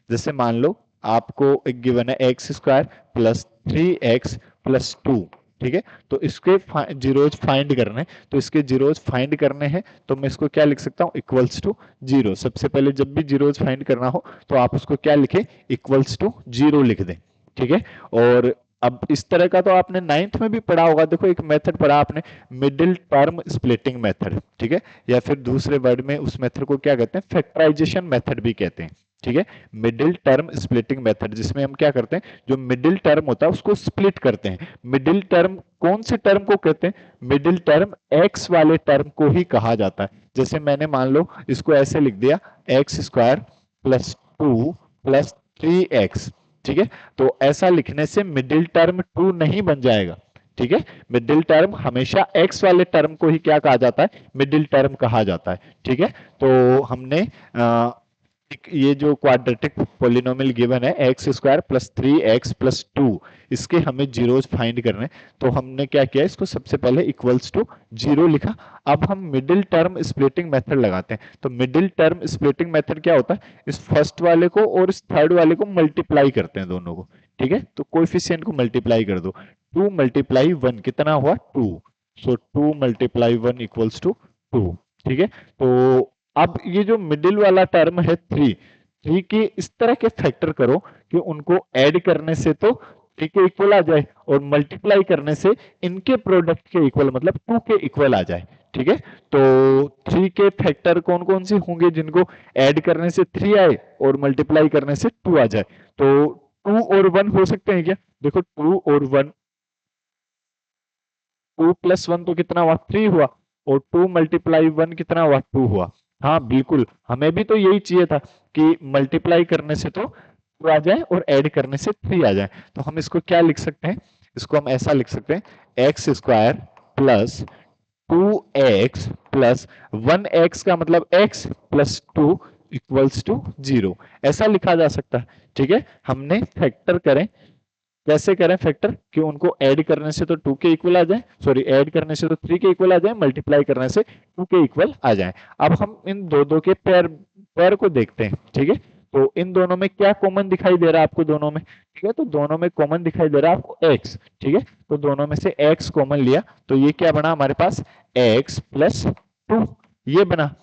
जैसे मान लो आपको एक गिवन है x square plus 3x plus 2। ठीक है, तो इसके जीरोज फाइंड करने, तो इसके जीरोज फाइंड करने हैं, तो मैं इसको क्या लिख सकता हूँ, इक्वल्स टू जीरो। सबसे पहले जब भी जीरोज फाइंड करना हो तो आप उसको क्या लिखे, इक्वल्स टू जीरो लिख दें। ठीक है, और अब इस तरह का तो आपने 9th में भी पढ़ा होगा, देखो एक मेथड पढ़ा आपने, मिडिल टर्म स्प्लिटिंग मेथड। ठीक है, या फिर दूसरे वर्ड में उस मेथड को क्या कहते हैं, फैक्टराइजेशन मेथड भी कहते हैं। ठीक है, मिडिल टर्म स्प्लिटिंग मेथड, जिसमें हम क्या करते हैं, जो मिडिल टर्म होता है उसको स्प्लिट करते हैं। मिडिल टर्म कौन से टर्म को कहते हैं, मिडिल टर्म एक्स वाले टर्म को ही कहा जाता है। जैसे मैंने मान लो इसको ऐसे लिख दिया, x square plus 2 plus 3x। ठीक है, तो ऐसा लिखने से मिडिल टर्म 2 नहीं बन जाएगा। ठीक है, मिडिल टर्म हमेशा x वाले टर्म को ही क्या कहा जाता है, मिडिल टर्म कहा जाता है। ठीक है, तो हमने ये जो क्वाड्रेटिक पोलिनोमियल गिवन है x square plus 3x plus 2, इसके हमें जीरोज फाइंड करने, तो हमने क्या किया, इसको सबसे पहले इक्वल्स टू जीरो लिखा। अब हम मिडिल टर्म स्प्लिटिंग मेथड लगाते हैं। तो मिडिल टर्म स्प्लिटिंग मेथड क्या होता है, इस फर्स्ट वाले को और इस थर्ड वाले को मल्टीप्लाई करते हैं दोनों को। ठीक है, तो कोएफिशिएंट को मल्टीप्लाई कर दो, 2 मल्टीप्लाई 1 कितना हुआ, 2, सो 2 मल्टीप्लाई 1 इक्वल्स टू 2। ठीक है, तो अब ये जो मिडिल वाला टर्म है 3 के इस तरह के फैक्टर करो कि उनको ऐड करने से तो 3 के इक्वल आ जाए और मल्टीप्लाई करने से इनके प्रोडक्ट के इक्वल मतलब 2 के इक्वल आ जाए। ठीक है, तो 3 के फैक्टर कौन कौन से होंगे जिनको ऐड करने से 3 आए और मल्टीप्लाई करने से 2 आ जाए? तो 2 और 1 हो सकते हैं क्या? देखो 2 और 1, 2 प्लस 1 तो कितना हुआ? 3 हुआ, और 2 मल्टीप्लाई 1 कितना हुआ? 2 हुआ। हाँ बिल्कुल, हमें भी तो यही चाहिए था कि मल्टीप्लाई करने से तो 2 आ जाए और ऐड करने से 3 आ जाए। तो हम इसको क्या लिख सकते हैं? इसको हम ऐसा लिख सकते हैं, x square plus 2x plus 1x का मतलब x प्लस 2 इक्वल्स टू 0, ऐसा लिखा जा सकता है। ठीक है, हमने फैक्टर करें, कैसे करें फैक्टर कि उनको ऐड करने से तो 2 के इक्वल आ जाए, सॉरी ऐड करने से तो 3 के इक्वल आ जाए, मल्टीप्लाई करने से 2 के इक्वल आ जाए। अब हम इन दो दो के पेयर पेयर को देखते हैं। ठीक है, तो इन दोनों में क्या कॉमन दिखाई दे रहा है आपको दोनों में? ठीक है, तो दोनों में कॉमन दिखाई दे रहा है आपको x। ठीक है, तो दोनों में से x कॉमन लिया तो ये क्या बना हमारे पास? x प्लस 2 ये बना।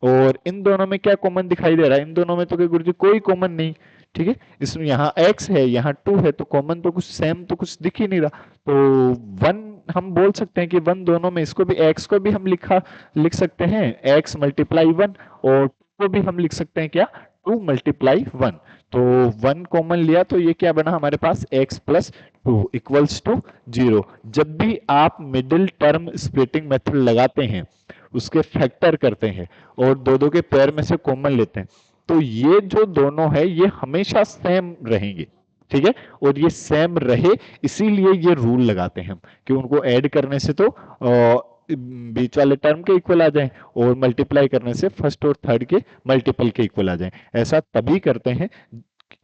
और इन दोनों में क्या कॉमन दिखाई दे रहा है? इन दोनों में तो गुरुजी कोई कॉमन नहीं। ठीक है, इसमें यहाँ x है यहाँ 2 है, तो कॉमन तो कुछ सेम तो कुछ दिख ही नहीं रहा। तो 1 हम बोल सकते हैं कि 1 दोनों में, इसको भी x को भी हम लिख सकते हैं x मल्टीप्लाई 1, और 2 को भी हम लिख सकते हैं क्या? 2 मल्टीप्लाई 1। तो 1 कॉमन लिया तो ये क्या बना हमारे पास? x plus 2 equals to 0। जब भी आप मिडिल टर्म स्प्लिटिंग मेथड लगाते हैं, उसके फैक्टर करते हैं और दो दो के पेयर में से कॉमन लेते हैं, तो ये जो दोनों है ये हमेशा सेम रहेंगे। ठीक है, और ये सेम रहे इसीलिए ये रूल लगाते हैं हम कि उनको ऐड करने से तो बीच वाले टर्म के इक्वल आ जाए और मल्टीप्लाई करने से फर्स्ट और थर्ड के मल्टीपल के इक्वल आ जाए। ऐसा तभी करते हैं,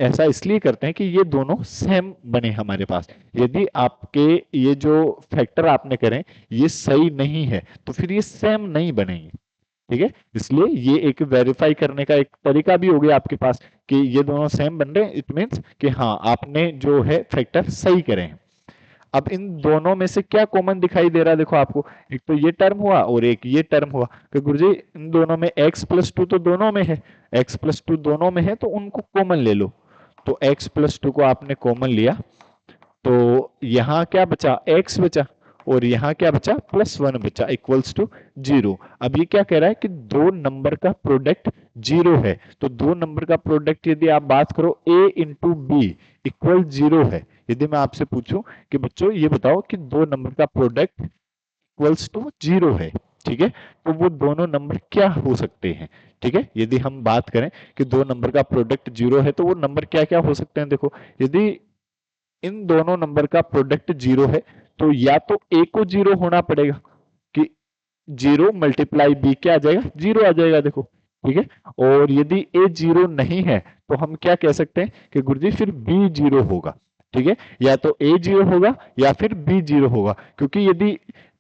ऐसा इसलिए करते हैं कि ये दोनों सेम बने हमारे पास। यदि आपके ये जो फैक्टर आपने करें ये सही नहीं है तो फिर ये सेम नहीं बनेंगे। ठीक है, इसलिए ये एक वेरीफाई करने का एक तरीका भी हो गया आपके पास कि ये दोनों सेम बन रहे हैं, इट मीन्स कि हाँ आपने जो है फैक्टर सही करे हैं। अब इन दोनों में से क्या कॉमन दिखाई दे रहा है? देखो आपको, एक तो ये टर्म हुआ और एक ये टर्म हुआ, कि गुरुजी इन दोनों में x प्लस 2 तो दोनों में है, x प्लस 2 दोनों में है तो उनको कॉमन ले लो। तो x प्लस 2 को आपने कॉमन लिया तो यहाँ क्या बचा? x बचा, और यहाँ क्या बचा? प्लस 1 बचा इक्वल्स टू 0। अब ये क्या कह रहा है कि दो नंबर का प्रोडक्ट 0 है, तो दो नंबर का प्रोडक्ट यदि आप बात करो a इंटू बी इक्वल 0 है। यदि मैं आपसे पूछूं कि बच्चों ये बताओ कि दो नंबर का प्रोडक्ट इक्वल्स टू 0 है, ठीक है, तो वो दोनों नंबर क्या हो सकते हैं? ठीक है, यदि हम बात करें कि दो नंबर का प्रोडक्ट 0 है तो वो नंबर क्या क्या हो सकते हैं? देखो, यदि इन दोनों नंबर का प्रोडक्ट 0 है तो या तो a को 0 होना पड़ेगा कि 0 मल्टीप्लाई b क्या आ जाएगा? 0 आ जाएगा। देखो, ठीक है, और यदि a 0 नहीं है तो हम क्या कह सकते हैं कि गुरुजी फिर b 0 होगा। ठीक है, या तो a 0 होगा या फिर b 0 होगा, क्योंकि यदि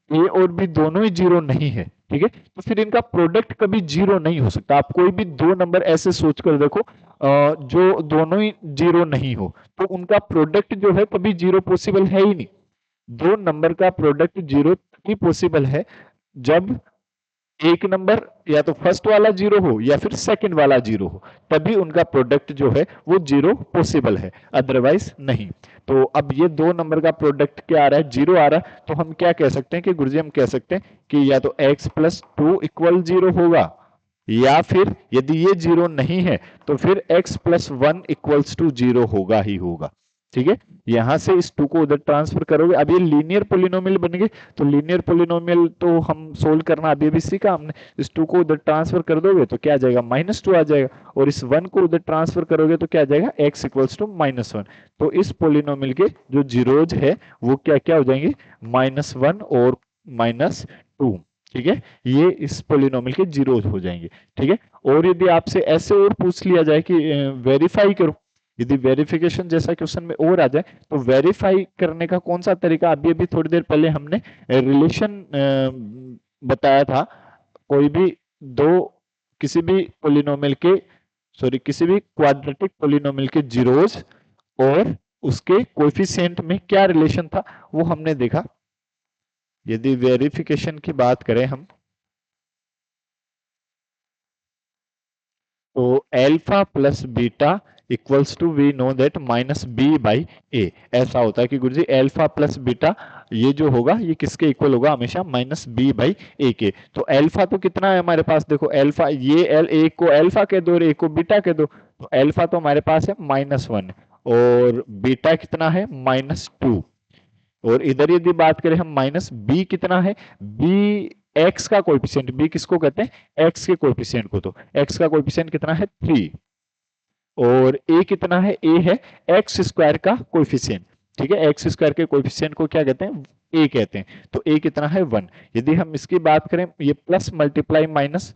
a और b दोनों ही 0 नहीं है, ठीक है, तो फिर इनका प्रोडक्ट कभी 0 नहीं हो सकता। आप कोई भी दो नंबर ऐसे सोच कर देखो जो दोनों ही 0 नहीं हो, तो उनका प्रोडक्ट जो है कभी 0 पॉसिबल है ही नहीं। दो नंबर का प्रोडक्ट 0 तभी पॉसिबल है जब एक नंबर या तो फर्स्ट वाला 0 हो या फिर सेकंड वाला 0 हो, तभी उनका प्रोडक्ट जो है वो 0 पॉसिबल है, अदरवाइज नहीं। तो अब ये दो नंबर का प्रोडक्ट क्या आ रहा है? 0 आ रहा है, तो हम क्या कह सकते हैं कि गुरुजी हम कह सकते हैं कि या तो x प्लस 2 इक्वल 0 होगा, या फिर यदि ये 0 नहीं है तो फिर x प्लस 1 इक्वल्स टू 0 होगा ही होगा। ठीक है, यहां से इस 2 को उधर ट्रांसफर करोगे, अब ये लीनियर पोलिनोमियल बन गए, तो लीनियर पोलिनोमियल तो हम सोल्व करना अभी अभी सीखा हमने। इस 2 को उधर ट्रांसफर कर दोगे तो क्या आ जाएगा? -2 आ जाएगा, और इस 1 को उधर ट्रांसफर करोगे तो क्या आ जाएगा? x equals to -1। तो इस पोलिनोमियल के जो जीरोज है वो क्या क्या हो जाएंगे? -1 और -2। ठीक है, ये इस पोलिनोमियल के जीरोज हो जाएंगे। ठीक है, और यदि आपसे ऐसे और पूछ लिया जाए कि वेरीफाई करो, यदि वेरिफिकेशन जैसा क्वेश्चन में और आ जाए तो वेरीफाई करने का कौन सा तरीका? अभी अभी थोड़ी देर पहले हमने रिलेशन बताया था। कोई भी दो, किसी भी पोलिनोमियल के, सॉरी किसी भी क्वाड्रेटिक पोलिनोमियल के जीरोज और उसके कोएफिशिएंट में क्या रिलेशन था वो हमने देखा। यदि वेरिफिकेशन की बात करें हम, तो alpha plus beta equals to we know that minus B by A. ऐसा होता है कि गुरुजी अल्फा प्लस बीटा ये जो होगा ये किसके इक्वल होगा, हमेशा माइनस बी बाई ए के। तो अल्फा तो कितना है हमारे पास, देखो अल्फा ये एल एक को अल्फा के दो और एक को बीटा के दो, तो अल्फा तो हमारे पास है -1 और बीटा कितना है -2। और इधर यदि बात करें हम माइनस बी कितना है, बी एक्स का कोएफिशिएंट, बी किसको कहते हैं एक्स के कोएफिशिएंट को, तो एक्स का कोएफिशिएंट कितना है 3 और ए कितना है, ए है एक्स स्क्वायर का कोएफिशिएंट, ठीक है। एक्स स्क्वायर के कोएफिशिएंट को क्या कहते हैं, ए कहते हैं। तो ए कितना है 1। यदि हम इसकी बात करें, ये प्लस मल्टीप्लाई माइनस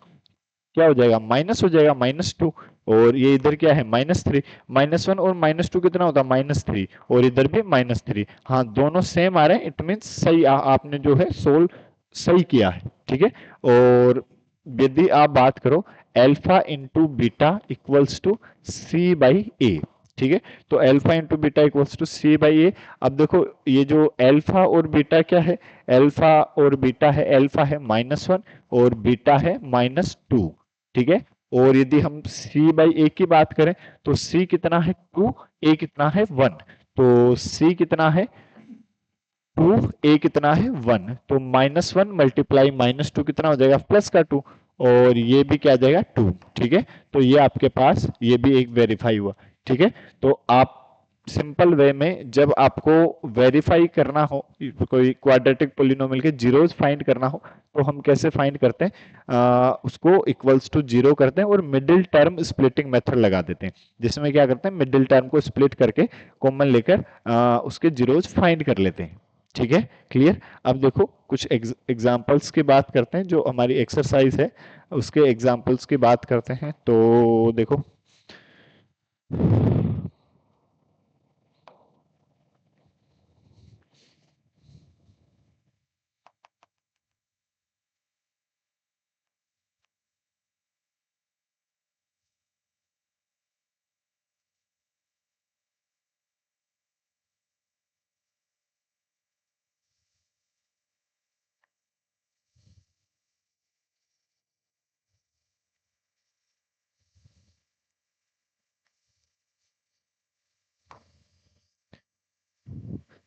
क्या हो जाएगा, माइनस हो जाएगा -2 और ये इधर क्या है -3, -1 और -2 कितना होता है -3 और इधर भी -3। हाँ दोनों सेम आ रहे हैं, इट मीन्स सही आपने जो है सोल्व सही किया है, ठीक है। और यदि आप बात करो alpha into beta equals to C by ए, ठीक है। तो alpha into beta equals to C by A. अब देखो ये जो अल्फा और बीटा क्या है, अल्फा और बीटा है, अल्फा है -1 और बीटा है -2, ठीक है। और यदि हम c बाई ए की बात करें तो c कितना है 2, a कितना है 1, तो c कितना है 2, a कितना है 1, तो -1 मल्टीप्लाई -2 कितना हो जाएगा प्लस का 2 और ये भी क्या आ जाएगा 2, ठीक है। तो ये आपके पास ये भी एक वेरीफाई हुआ, ठीक है। तो आप सिंपल वे में जब आपको वेरीफाई करना हो, कोई क्वाड्रेटिक पोलिनोमियल के जीरोस फाइंड करना हो, तो हम कैसे फाइंड करते हैं, उसको इक्वल्स टू 0 करते हैं और मिडिल टर्म स्प्लिटिंग मेथड लगा देते हैं, जिसमें क्या करते हैं मिडिल टर्म को स्प्लिट करके कॉमन लेकर उसके जीरोस फाइंड कर लेते हैं, ठीक है। क्लियर। अब देखो कुछ एग्जांपल्स की बात करते हैं, जो हमारी एक्सरसाइज है उसके एग्जांपल्स की बात करते हैं। तो देखो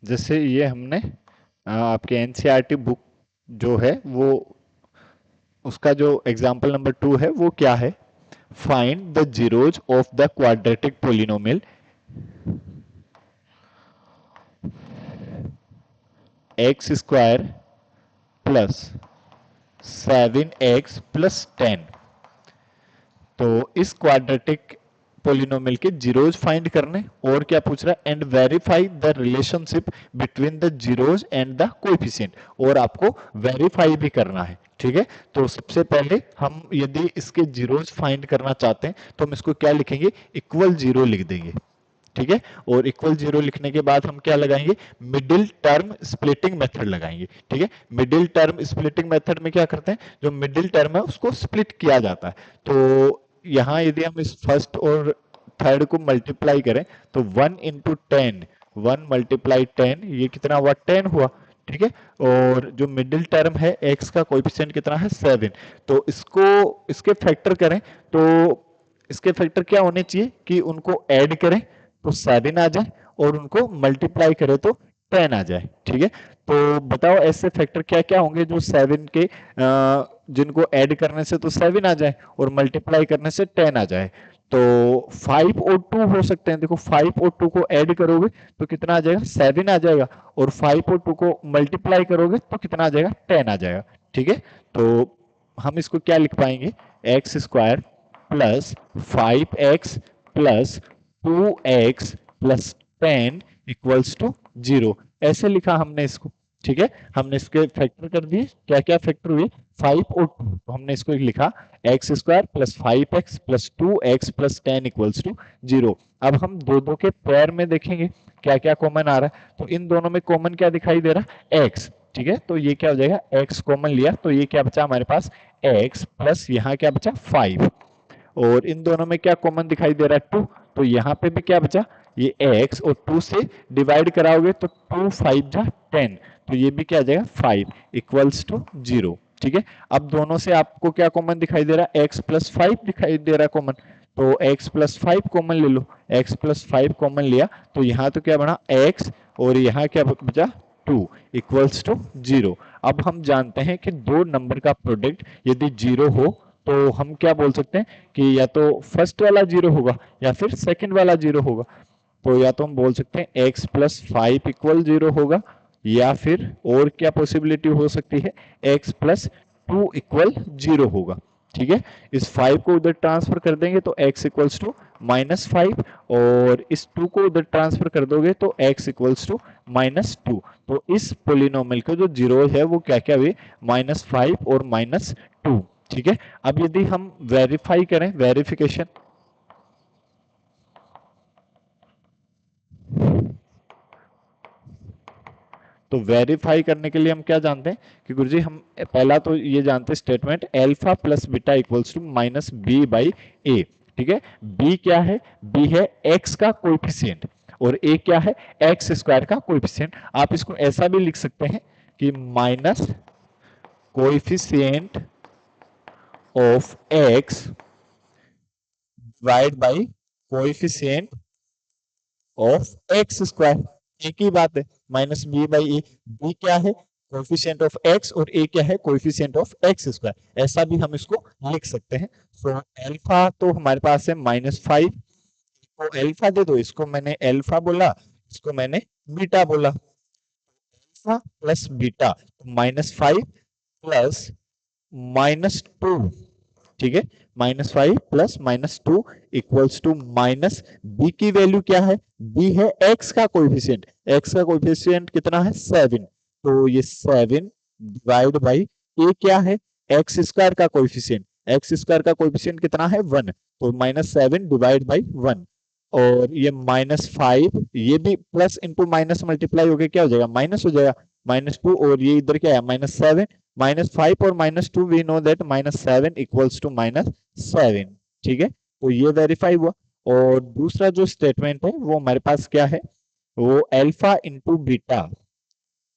जैसे ये हमने आपके एनसीईआरटी बुक जो है वो उसका जो एग्जांपल नंबर 2 है वो क्या है, find the zeros of the quadratic polynomial x square plus 7x plus 10। तो इस क्वाड्रेटिक पोलिनोमियल के जीरोज फाइंड करने, और क्या पूछ रहा है, and verify the relationship between the zeros and the coefficient, और आपको वेरीफाई भी करना है, ठीक है। तो सबसे पहले हम यदि इसके जीरोज फाइंड करना चाहते हैं तो हम इसको क्या लिखेंगे, इक्वल 0 लिख देंगे, ठीक है। और इक्वल 0 लिखने के बाद हम क्या लगाएंगे, मिडिल टर्म स्प्लिटिंग मेथड लगाएंगे, ठीक है। मिडिल टर्म स्प्लिटिंग मेथड में क्या करते हैं, जो मिडिल टर्म है उसको स्प्लिट किया जाता है। तो यहाँ यदि हम इस फर्स्ट और थर्ड को मल्टीप्लाई करें तो 1 इंटू 10, 1 मल्टीप्लाई 10, ये कितना हुआ 10 हुआ, ठीक है। और जो मिडिल टर्म है x का कोएफिशिएंट कितना है 7, तो इसको इसके फैक्टर करें, तो इसके फैक्टर क्या होने चाहिए कि उनको ऐड करें तो 7 आ जाए और उनको मल्टीप्लाई करें तो 10 आ जाए, ठीक है। तो बताओ ऐसे फैक्टर क्या क्या होंगे जो 7 के जिनको ऐड करने से तो 7 आ जाए और मल्टीप्लाई करने से 10 आ जाए। तो 5 और 2 हो सकते हैं, देखो 5 और 2 को ऐड करोगे तो कितना आ जाएगा 7 आ जाएगा, और 5 और 2 को मल्टीप्लाई करोगे तो कितना आ जाएगा 10 आ जाएगा, ठीक है। तो हम इसको क्या लिख पाएंगे, x square plus 5x plus 2x plus 10 equals to 0, ऐसे लिखा हमने इसको, ठीक है। हमने इसके फैक्टर कर दिए, क्या क्या फैक्टर हुए 5 और 2, तो हमने इसको लिखा x square plus 5x plus 2x plus 10 equals to 0। अब हम दो दो के पेयर में देखेंगे क्या क्या कॉमन आ रहा है, तो इन दोनों में कॉमन क्या दिखाई दे रहा है x, ठीक है। तो ये क्या हो जाएगा, x कॉमन लिया तो ये क्या बचा हमारे पास x प्लस यहाँ क्या बचा 5, और इन दोनों में क्या कॉमन दिखाई दे रहा है 2, तो यहाँ पे भी क्या बचा ये x, और 2 से डिवाइड कराओगे तो 2 5 जा 10, तो ये भी क्या आ जाएगा 5 इक्वल्स टू 0, ठीक है। अब दोनों से आपको क्या कॉमन दिखाई दे रहा है, x प्लस 5 दिखाई दे रहा है कॉमन, तो x प्लस 5 कॉमन ले लो, x प्लस 5 कॉमन लिया तो यहाँ तो क्या बना x और यहाँ क्या बचा 2 इक्वल्स टू 0। अब हम जानते हैं कि दो नंबर का प्रोडक्ट यदि 0 हो तो हम क्या बोल सकते हैं कि या तो फर्स्ट वाला 0 होगा या फिर सेकंड वाला 0 होगा। तो या तो हम बोल सकते हैं x प्लस 5 इक्वल 0 होगा या फिर और क्या पॉसिबिलिटी हो सकती है x प्लस 2 इक्वल 0 होगा। ठीक है, इस 5 को उधर ट्रांसफर कर देंगे तो x इक्वल्स टू -5 और इस 2 को उधर ट्रांसफर कर दोगे तो x इक्वल्स टू -2। तो इस पोलिनोमियल का जो जीरो है वो क्या क्या हुए -5 और -2। ठीक है, अब यदि हम वेरीफाई करें, वेरिफिकेशन, तो वेरीफाई करने के लिए हम क्या जानते हैं कि गुरुजी हम पहला तो ये जानते हैं statement alpha plus beta equals to minus B by ए। ठीक है, बी क्या है, बी है एक्स का कोएफिशिएंट और ए क्या है एक्स स्क्वायर का कोएफिशिएंट। आप इसको ऐसा भी लिख सकते हैं कि minus coefficient of x divide by coefficient of x square. एक ही बात है, minus B by a. B क्या है कोएफिशिएंट ऑफ एक्स और ए क्या है कोएफिशिएंट ऑफ एक्स स्क्वायर, ऐसा भी हम इसको लिख सकते हैं। सो अल्फा तो हमारे पास है -5, तो अल्फा दे दो, इसको मैंने अल्फा बोला, इसको मैंने बीटा बोला। Alpha plus beta -5 plus -2। ठीक है, -5 plus -2 equals to minus b की वैल्यू क्या है, बी है एक्स का कोएफिशिएंट, एक्स का कोएफिशिएंट कितना है 7, तो ये 7 डिवाइड बाई ए क्या है एक्स स्क्वायर का कोएफिशिएंट, एक्स स्क्वायर का कोएफिशिएंट कितना है 1, तो -7 डिवाइड बाई 1 और ये -5 ये भी प्लस इंटू माइनस मल्टीप्लाई होकर क्या हो जाएगा माइनस हो जाएगा, -2 और ये इधर क्या है -7, -5 और -2 we know that -7 equals to -7। ठीक है, तो ये वेरीफाई हुआ। और दूसरा जो स्टेटमेंट है वो हमारे पास क्या है, वो alpha into beta,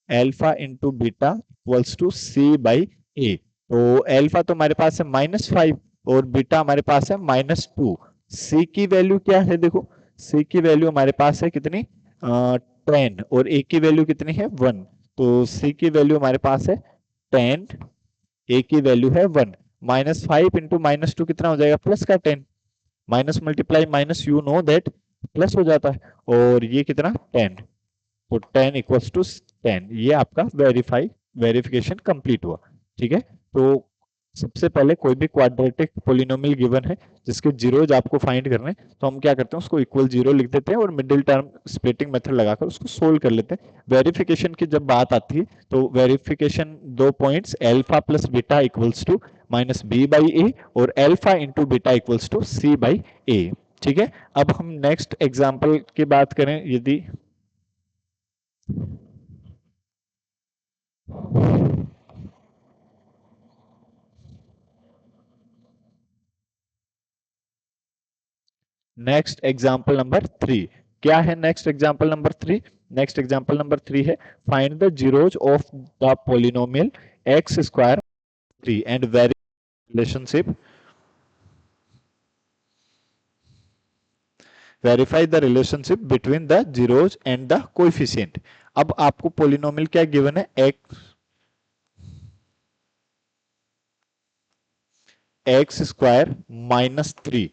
alpha into beta equals to C by A. तो अल्फा तो हमारे पास है -5 और बीटा हमारे पास है -2। सी की वैल्यू क्या है, देखो सी की वैल्यू हमारे पास है कितनी 10 और ए की वैल्यू कितनी है 1, तो सी की वैल्यू हमारे पास है 10, ए की वैल्यू है 1। -5 इंटू -2 कितना हो जाएगा प्लस का 10, minus multiply minus you know that plus हो जाता है और ये कितना 10, तो 10 इक्वल्स टू 10। ये आपका वेरिफिकेशन कंप्लीट हुआ। ठीक है, तो सबसे पहले कोई भी क्वाड्रेटिक पोलिनोमियल गिवन है जिसके जीरोज आपको फाइंड करने हैं तो हम क्या करते हैं उसको इक्वल जीरो लिख देते हैं और मिडिल टर्म स्प्लिटिंग मेथड लगाकर उसको सोल्व कर लेते हैं। वेरिफिकेशन की जब बात आती है तो verification 2 points alpha plus beta equals to minus B by A और alpha into beta equals to C by ए। ठीक है, अब हम नेक्स्ट एग्जाम्पल की बात करें, यदि नेक्स्ट एग्जाम्पल नंबर 3 क्या है, next example number 3, next example number 3 है find the zeros of the polynomial x square 3 and very relationship, verify the relationship between the zeros and the coefficient. अब आपको polynomial क्या गिवन है x square -3।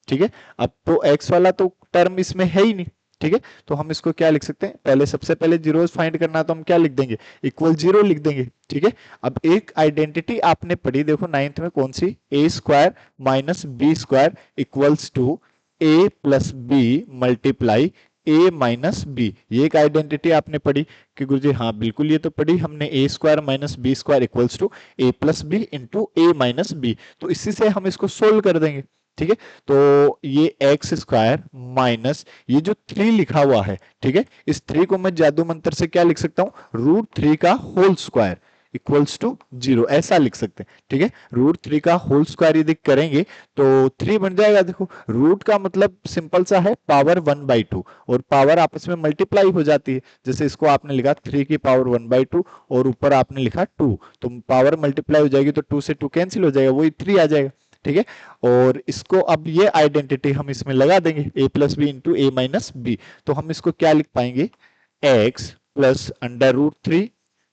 ठीक है, अब तो एक्स वाला तो टर्म इसमें है ही नहीं। ठीक है, तो हम इसको क्या लिख सकते हैं, पहले सबसे पहले जीरोज फाइंड करना तो हम क्या लिख देंगे इक्वल जीरो लिख देंगे। ठीक है, अब एक आइडेंटिटी आपने पढ़ी देखो 9th में कौन सी, A square minus B square equals to A plus B multiply A minus B. ये एक आइडेंटिटी आपने पढ़ी कि गुरुजी हाँ बिल्कुल ये तो पढ़ी हमने, A square minus B square equals to A plus B into A minus B. तो इसी से हम इसको सोल्व कर देंगे। ठीक है, तो ये एक्स स्क्वायर माइनस ये जो 3 लिखा हुआ है, ठीक है, इस 3 को मैं जादू मंत्र से क्या लिख सकता हूं √3 का होल स्क्वायर इक्वल्स टू 0, ऐसा लिख सकते हैं। ठीक है, √3 का होल स्क्वायर यदि करेंगे तो 3 बन जाएगा। देखो रूट का मतलब सिंपल सा है पावर 1/2 और पावर आपस में मल्टीप्लाई हो जाती है, जैसे इसको आपने लिखा 3 की पावर 1/2 और ऊपर आपने लिखा 2, तो पावर मल्टीप्लाई हो जाएगी तो 2 से 2 कैंसिल हो जाएगा, वही 3 आ जाएगा। ठीक है। और इसको अब ये आइडेंटिटी हम इसमें लगा देंगे, a plus B into A minus B. तो हम इसको क्या लिख पाएंगे, x plus under root three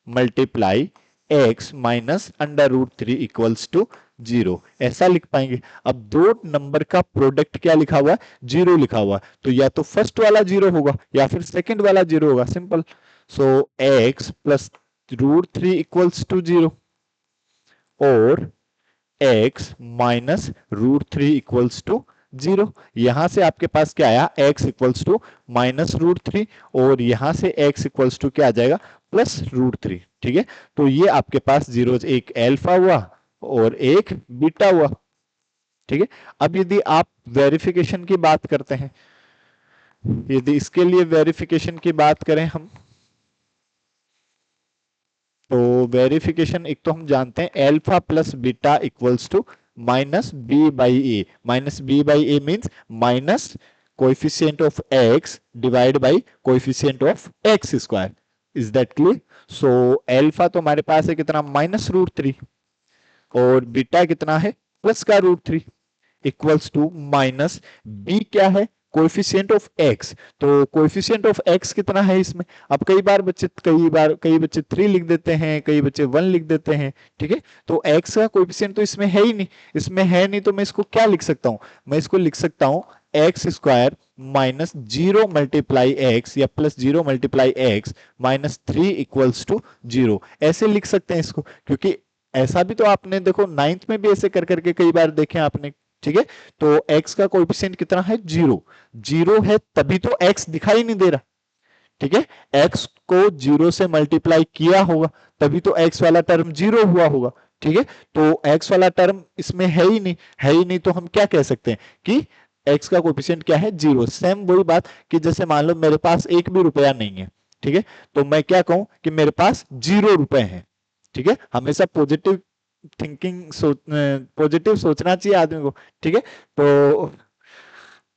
multiply x minus under root three equals to zero, ऐसा लिख पाएंगे। अब दो नंबर का प्रोडक्ट क्या लिखा हुआ है, जीरो लिखा हुआ है, तो या तो फर्स्ट वाला जीरो होगा या फिर सेकंड वाला जीरो होगा, simple. So x plus root three equals to zero और x minus root three equals to zero. यहां से आपके पास क्या आया, x equals to minus root three और यहां से x इक्वल्स टू क्या आ जाएगा, प्लस रूट थ्री। ठीक है, तो ये आपके पास जीरो, एक एल्फा हुआ और एक बीटा हुआ। ठीक है, अब यदि आप वेरिफिकेशन की बात करते हैं, यदि इसके लिए वेरिफिकेशन की बात करें हम, तो वेरिफिकेशन एक तो हम जानते हैं alpha plus beta equals to minus B by a. Minus B by a means minus coefficient of x divide by coefficient of x square. Is that clear? So alpha तो हमारे पास है कितना, माइनस रूट थ्री, और beta कितना है, plus का root three, equals to minus b क्या है, कोएफिशिएंट ऑफ एक्स। तो कोएफिशिएंट ऑफ एक्स कितना है इसमें, अब कई बच्चे थ्री लिख देते हैं, कई बच्चे वन लिख देते हैं। ठीक है, तो एक्स का कोएफिशिएंट तो इसमें है ही नहीं, इसमें है नहीं, तो मैं इसको क्या लिख सकता हूं, मैं इसको लिख सकता हूं X square minus zero multiply X या plus zero multiply X minus three equals to zero, ऐसे लिख सकते हैं इसको। क्योंकि ऐसा भी तो आपने देखो नाइन्थ में भी ऐसे कर करके कई बार देखे आपने। ठीक है, तो x का कोएफिशिएंट कितना है, जीरो। जीरो है तभी तो x दिखाई नहीं दे रहा। ठीक है, x को जीरो से मल्टीप्लाई किया होगा तभी तो x वाला टर्म जीरो हुआ होगा। ठीक है, तो x वाला टर्म इसमें है ही नहीं, है ही नहीं, तो हम क्या कह सकते हैं कि x का कोएफिशिएंट क्या है, जीरो। सेम वही बात कि जैसे मान लो मेरे पास एक भी रुपया नहीं है, ठीक है, तो मैं क्या कहूं कि मेरे पास जीरो रुपए हैं। ठीक है, हमेशा पॉजिटिव थिंकिंग पॉजिटिव सोचना चाहिए आदमी को। ठीक है, तो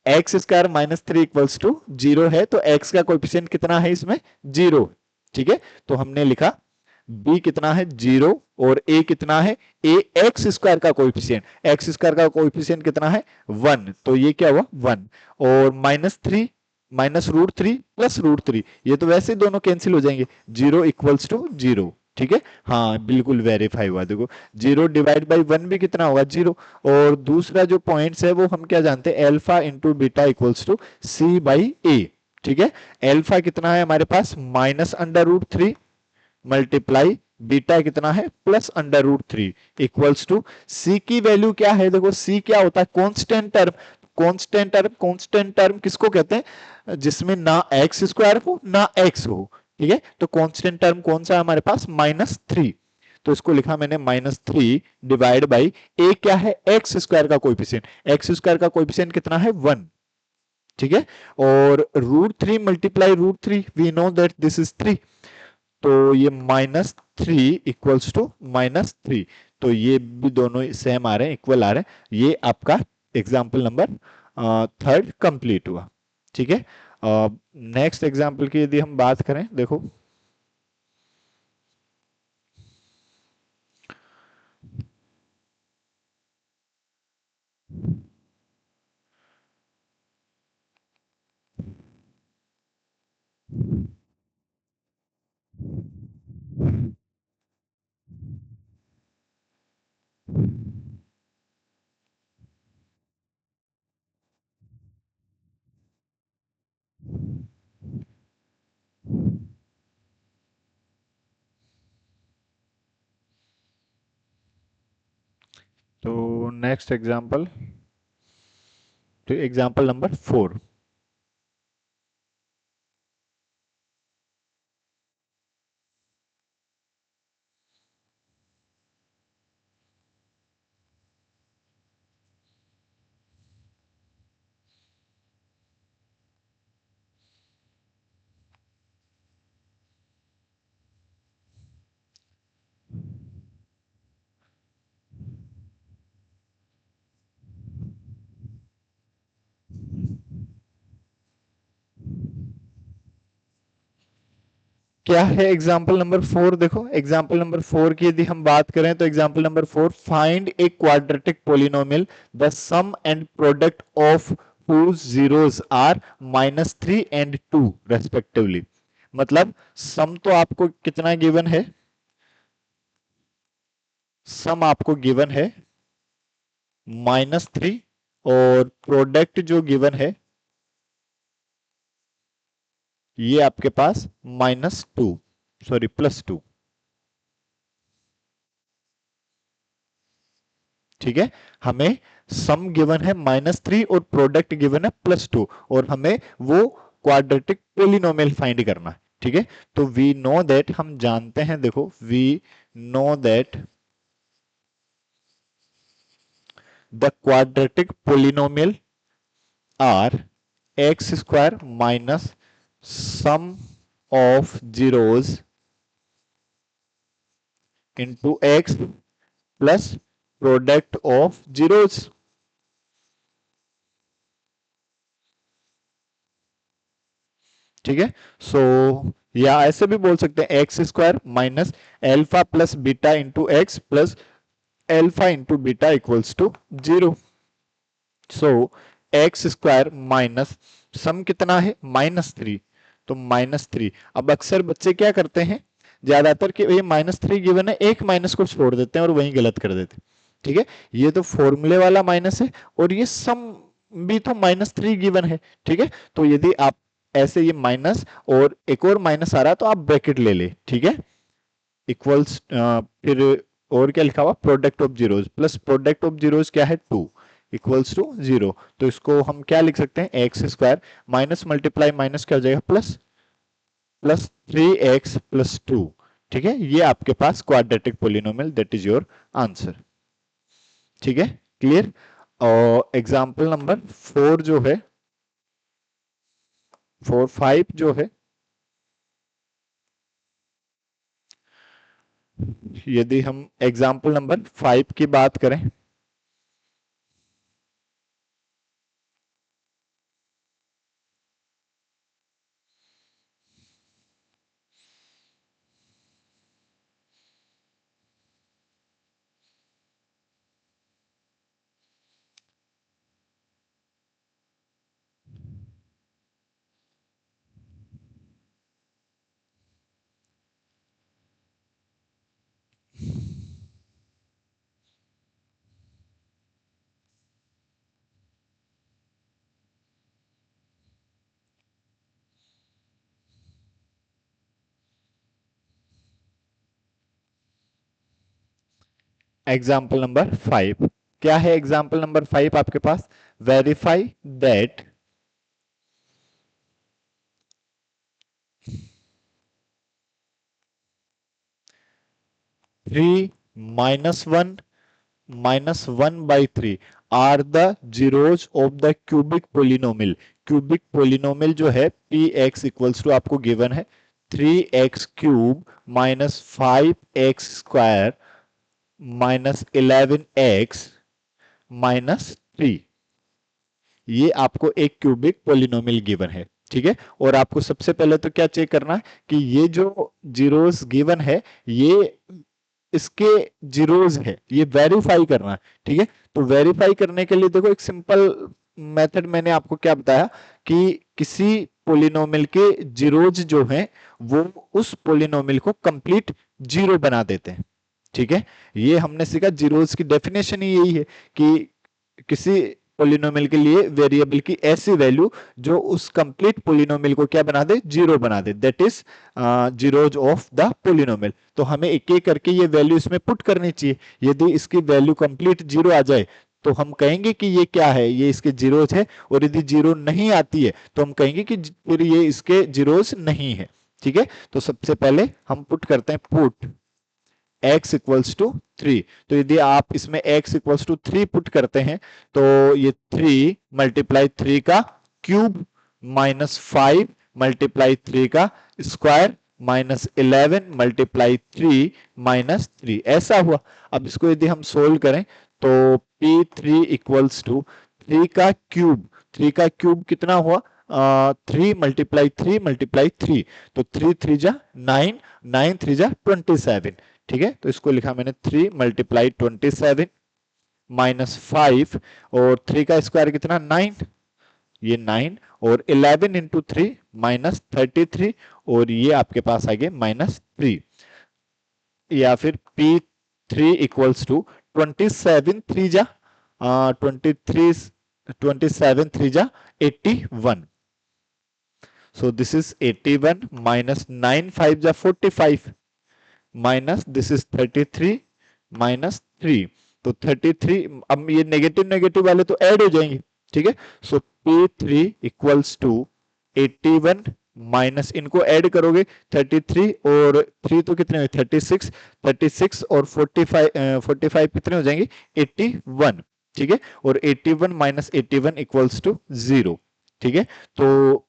x square minus three equals to zero है, तो एक्स का कोएफिशिएंट कितना है इसमें, जीरो। ठीक है, तो हमने लिखा b कितना है, जीरो, और a कितना है, a एक्स स्क्वायर का कोएफिशिएंट, एक्स स्क्वायर का कोएफिशिएंट कितना है, वन, तो ये क्या हुआ, वन। और minus three minus root three plus root three, ये तो वैसे ही दोनों कैंसिल हो जाएंगे, जीरो इक्वल्स टू जीरो। ठीक है, हाँ बिल्कुल वेरीफाई हुआ, देखो जीरो डिवाइड बाई वन भी कितना होगा, जीरो। और दूसरा जो पॉइंट्स है वो हम क्या जानते हैं, alpha into beta equals to C by ए। ठीक है, एल्फा कितना है हमारे पास, minus under root three multiply beta कितना है, plus under root three, equals to C की वैल्यू क्या है, देखो सी क्या होता है, कांस्टेंट टर्म। कांस्टेंट टर्म किसको कहते हैं, जिसमें ना एक्स स्क्वायर हो ना एक्स हो। ठीक है, तो कांस्टेंट टर्म कौन सा है हमारे पास, माइनस थ्री, तो इसको लिखा मैंने माइनस थ्री डिवाइड बाई ए क्या है, एक्स स्क्वायर का कोएफिशिएंट, एक्स स्क्वायर का कोएफिशिएंट कितना है, वन। ठीक है, और root three multiply root three, we know that this is three, तो ये minus three equals to minus three, तो ये भी दोनों सेम आ रहे हैं, इक्वल आ रहे हैं। ये आपका एग्जाम्पल नंबर थर्ड कंप्लीट हुआ। ठीक है, नेक्स्ट एग्जाम्पल की यदि हम बात करें, देखो तो नेक्स्ट एग्जाम्पल, तो एग्जाम्पल नंबर फोर। क्या है एग्जाम्पल नंबर 4? देखो एग्जाम्पल नंबर 4 की यदि हम बात करें तो example number 4, find a quadratic polynomial the sum and product of whose zeros are -3 and 2 respectively. मतलब सम तो आपको कितना गिवन है? सम आपको गिवन है -3 और प्रोडक्ट जो गिवन है ये आपके पास -2, सॉरी +2। ठीक है, हमें सम गिवन है -3 और प्रोडक्ट गिवन है +2 और हमें वो क्वाड्रेटिक पोलिनोमियल फाइंड करना है। ठीक है, तो वी नो दैट, हम जानते हैं, देखो we know that the quadratic polynomial are x square minus sum of zeros into x plus product of zeros. ठीक है, सो या ऐसे भी बोल सकते हैं x square minus alpha plus beta into x plus alpha into beta equals to 0। So x square minus sum कितना है -3, तो -3। अब अक्सर बच्चे क्या करते हैं ज्यादातर कि ये -3 गिवन है, एक माइनस को छोड़ देते हैं और वहीं गलत कर देते हैं। ठीक है, ये तो फॉर्मूले वाला माइनस है और ये सम भी तो -3 गिवन है। ठीक है, तो यदि आप ऐसे ये माइनस और एक और माइनस आ रहा है तो आप ब्रैकेट ले ले। ठीक है, इक्वल्स फिर और क्या लिखा हुआ, product of zeros plus product of zeros क्या है 2 इक्वल्स टू 0। तो इसको हम क्या लिख सकते हैं, x square minus multiply minus क्या हो जाएगा प्लस, प्लस 3x+2। ठीक है, ये आपके पास quadratic polynomial, that is your answer. ठीक है, क्लियर। और एग्जाम्पल नंबर 4 जो है, 5 जो है, यदि हम एग्जाम्पल नंबर 5 की बात करें, एग्जाम्पल नंबर 5 क्या है? एग्जाम्पल नंबर 5 आपके पास, verify that 3 -1 are the zeros of the cubic polynomial. Cubic polynomial जो है पी एक्स इक्वल्स टू आपको गिवन है 3x³ -5x² -11x-3। ये आपको एक क्यूबिक पोलिनोमियल गिवन है। ठीक है, और आपको सबसे पहले तो क्या चेक करना है कि ये जो जीरोस गिवन है ये इसके जीरोस है, ये वेरीफाई करना है। ठीक है, तो वेरीफाई करने के लिए देखो एक सिंपल मेथड मैंने आपको क्या बताया कि किसी पोलिनोमियल के जीरोज जो हैं वो उस पोलिनोमियल को कंप्लीट जीरो बना देते हैं। ठीक है, ये हमने सीखा, जीरोज की डेफिनेशन ही यही है कि किसी पोलिनोमियल के लिए वेरिएबल की ऐसी वैल्यू जो उस कंप्लीट पोलिनोमियल को क्या बना दे, जीरो बना दे, that is zeros of the polynomial. तो हमें एक एक करके ये वैल्यू इसमें पुट करनी चाहिए। यदि इसकी वैल्यू कंप्लीट जीरो आ जाए तो हम कहेंगे कि ये क्या है, ये इसके जीरोज है, और यदि जीरो नहीं आती है तो हम कहेंगे कि फिर ये इसके जीरोज नहीं है। ठीक है, तो सबसे पहले हम पुट करते हैं, पुट x इक्वल्स टू 3। तो यदि आप इसमें x इक्वल्स टू 3 पुट करते हैं तो ये 3 मल्टीप्लाई 3 का क्यूब -5 मल्टीप्लाई 3 का स्क्वायर -11 मल्टीप्लाई 3 -3 ऐसा हुआ। अब इसको यदि हम सोल्व करें तो P3 इक्वल्स टू 3 का क्यूब, 3 का क्यूब कितना हुआ, 3 मल्टीप्लाई 3 मल्टीप्लाई 3, तो 3 3 जा 9, 9 3 जा 27, ठीक है। तो इसको लिखा मैंने 3 मल्टीप्लाई 27 माइनस 5, और 3 का स्क्वायर कितना 9, ये 9, और 11 इंटू 3 माइनस 33, और ये आपके पास आ गए -3, या फिर P3 इक्वल्स टू 27 3 जा 23, 27 3 जा 81, so this is 81 minus 9 5 जा 45 माइनस दिस इज 33 माइनस 3, तो 33, अब ये नेगेटिव नेगेटिव वाले तो ऐड हो जाएंगे, ठीक है। सो P3 इक्वल्स टू 81 माइनस, इनको ऐड करोगे 33 और 3 तो कितने हुए 36, 36 और 45, 45 कितने हो जाएंगे 81, ठीक है। और 81 माइनस 81 इक्वल्स टू 0, ठीक है। तो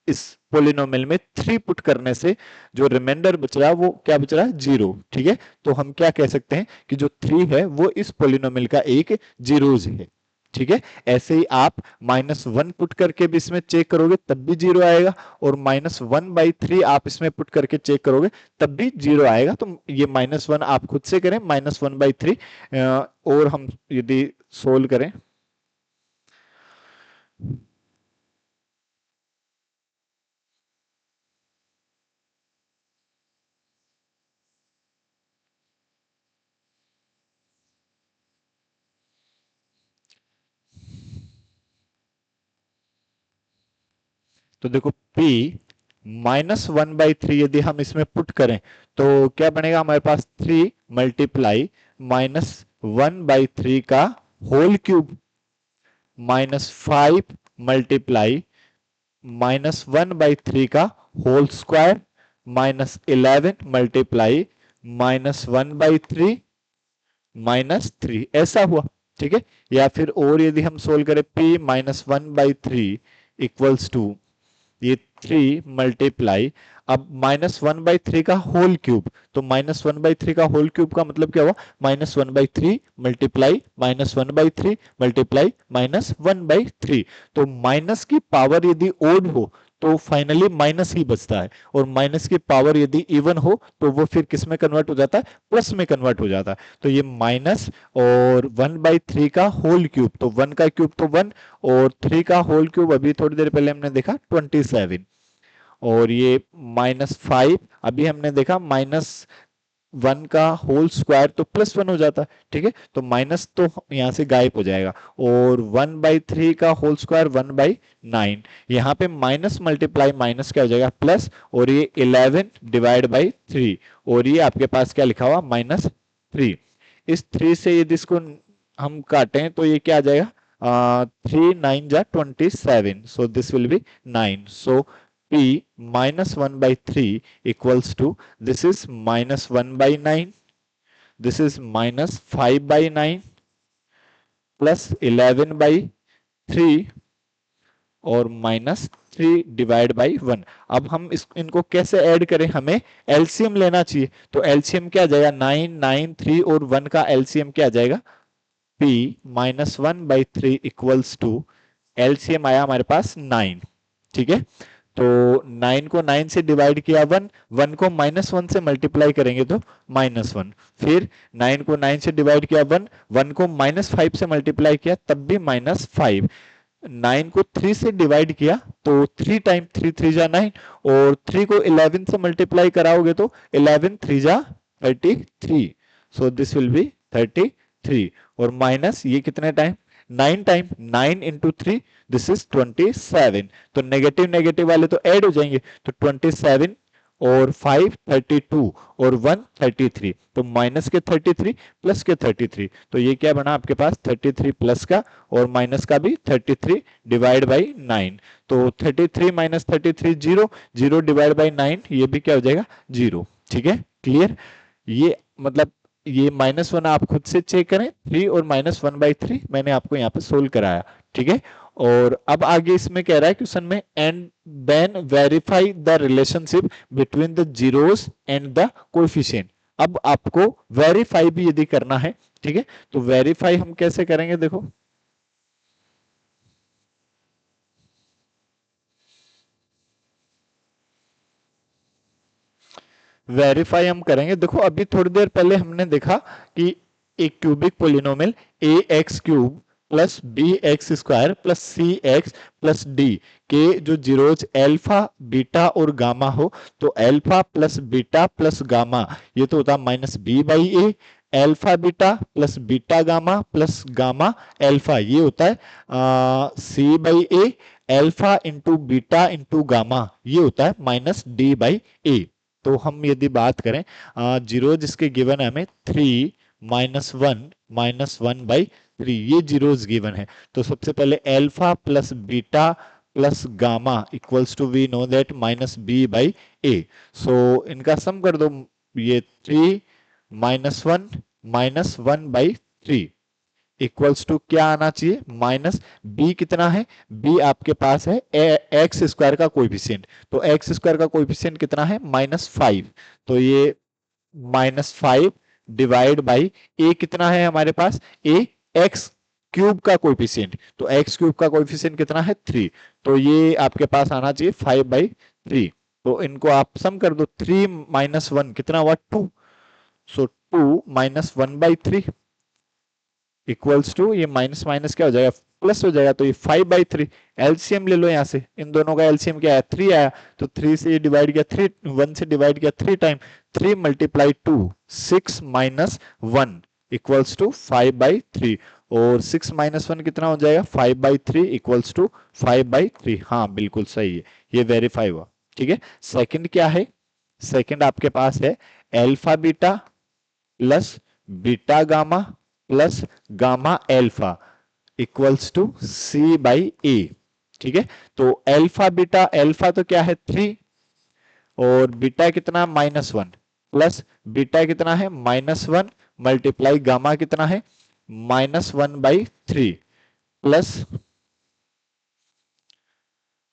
इस पोलिनोमियल में 3 पुट करने से जो रिमाइंडर बच रहा है वो क्या बच रहा है 0, ठीक है। तो हम क्या कह सकते हैं कि जो 3 है वो इस पोलिनोमियल का एक जीरोज है, ठीक है। ऐसे ही आप -1 पुट करके भी इसमें चेक करोगे तब भी 0 आएगा, और -1/3 आप इसमें पुट करके चेक करोगे तब भी 0 आएगा। तो ये -1 आप खुद से करें, -1/3, और हम यदि सोल्व करें तो देखो P -1/3 यदि हम इसमें पुट करें तो क्या बनेगा हमारे पास 3 मल्टीप्लाई -1/3 का होल क्यूब -5 मल्टीप्लाई -1/3 का होल स्क्वायर -11 मल्टीप्लाई -1/3 -3, ऐसा हुआ, ठीक है। या फिर और यदि हम सोल्व करें P -1/3 इक्वल्स टू ये 3 मल्टीप्लाई, अब -1/3 का होल क्यूब, तो -1/3 का होल क्यूब का मतलब क्या हुआ -1/3 मल्टीप्लाई -1/3 मल्टीप्लाई -1/3, तो माइनस की पावर यदि ओड हो तो फाइनली माइनस ही बचता है, और माइनस की पावर यदि इवन हो तो वो फिर किस में कन्वर्ट हो जाता है प्लस में कन्वर्ट हो जाता है। तो ये माइनस और 1/3 का होल क्यूब, तो 1 का क्यूब तो 1, और 3 का होल क्यूब अभी थोड़ी देर पहले हमने देखा 27, और ये -5 अभी हमने देखा -1 का होल स्क्वायर तो +1 हो जाता है, ठीक है। तो माइनस तो यहां से गायब हो जाएगा, और 1/3 का होल स्क्वायर 1/9, यहाँ पे माइनस मल्टीप्लाई माइनस क्या हो जाएगा प्लस, और ये 11 डिवाइड बाई 3, और ये आपके पास क्या लिखा हुआ -3। इस 3 से यदि इसको हम काटें तो ये क्या आ जाएगा 3 9 जा 27, so this will be 9, so P -1/3 equals to, this is -1/9, this is -5/9 plus 11/3 और -3 डिवाइड बाई 1। अब हम इनको कैसे ऐड करें, हमें एलसीएम लेना चाहिए, तो एलसीएम क्या आ जाएगा 9 9 3 और 1 का एलसीएम क्या आ जाएगा P -1/3 इक्वल्स टू, एलसीएम आया हमारे पास 9, ठीक है। तो 9 को 9 से डिवाइड किया 1, 1 को -1 से मल्टीप्लाई करेंगे तो -1, फिर 9 को 9 से डिवाइड किया 1, 1 को -5 से मल्टीप्लाई किया तब भी -5, 9 को 3 से डिवाइड किया तो 3 टाइम 3 3 जा 9, और 3 को 11 से मल्टीप्लाई कराओगे तो 11 3 जा 33, सो दिस विल बी 33, और माइनस ये कितने time 9 time 9 into 3, this is 27, तो नेगेटिव नेगेटिव वाले तो ऐड हो जाएंगे, तो 27 और 5 32 और 1 33, तो माइनस के 33 प्लस के 33, तो ये क्या बना आपके पास 33 प्लस का और माइनस का भी 33 डिवाइड बाई 9, तो 33 माइनस 33 0, 0 डिवाइड बाई 9 ये भी क्या हो जाएगा 0, ठीक है क्लियर। ये मतलब ये -1 आप खुद से चेक करें, 3 और -1/3 मैंने आपको यहाँ पे सोल्व कराया, ठीक है। और अब आगे इसमें कह रहा है क्वेश्चन में, and then verify the relationship between the zeros and the coefficient. अब आपको वेरीफाई भी यदि करना है, ठीक है, तो वेरीफाई हम कैसे करेंगे देखो, वेरीफाई हम करेंगे। देखो अभी थोड़ी देर पहले हमने देखा कि एक cubic polynomial A X cube plus B X square plus C X plus D के जो जीरोज एल्फा बीटा और गामा हो, तो alpha plus beta plus gamma ये तो होता है minus B by A, alpha beta plus beta gamma plus gamma alpha ये होता है C by A, alpha into beta into gamma ये होता है माइनस डी बाई ए। तो हम यदि बात करें जीरो जिसके गिवन है हमें 3 माइनस वन बाई 3 ये जीरोज गिवन है। तो सबसे पहले alpha plus beta plus gamma equals to we know that minus B by A. So इनका सम कर दो, ये 3 minus one by 3 equals to क्या आना चाहिए, माइनस बी कितना है, बी आपके पास है एक्स स्क्वायर का कोएफिशिएंट, तो एक्स स्क्वायर का कोएफिशिएंट कितना है -5, तो ये -5 डिवाइड बाई ए कितना है हमारे पास, ए एक्स क्यूब का कोएफिशिएंट, तो एक्स क्यूब का कोएफिशिएंट कितना है 3, तो ये आपके पास आना चाहिए 5/3। तो इनको आप सम कर दो, 3 माइनस 1 कितना हुआ 2, सो 2 माइनस 1/3 इक्वल्स टू ये माइनस माइनस क्या हो जाएगा प्लस हो जाएगा, तो ये 5/3। एलसीएम ले लो यहाँ से, इन दोनों का एलसीएम क्या है 3 आया, तो 3 से ये डिवाइड किया 3 1 से डिवाइड किया 3 time, 3 multiply 2 6 minus 1 equals to 5/3, और 6 माइनस 1 कितना हो जाएगा 5/3 इक्वल्स टू 5/3। हाँ बिल्कुल सही है, ये वेरीफाई हुआ। ठीक है, सेकंड क्या है, सेकंड आपके पास है alpha beta plus beta gamma plus gamma alpha equals to C by ए। ठीक है, तो एल्फा तो क्या है 3, और बीटा कितना -1 प्लस बीटा कितना है -1 मल्टीप्लाई गामा कितना है -1/3 प्लस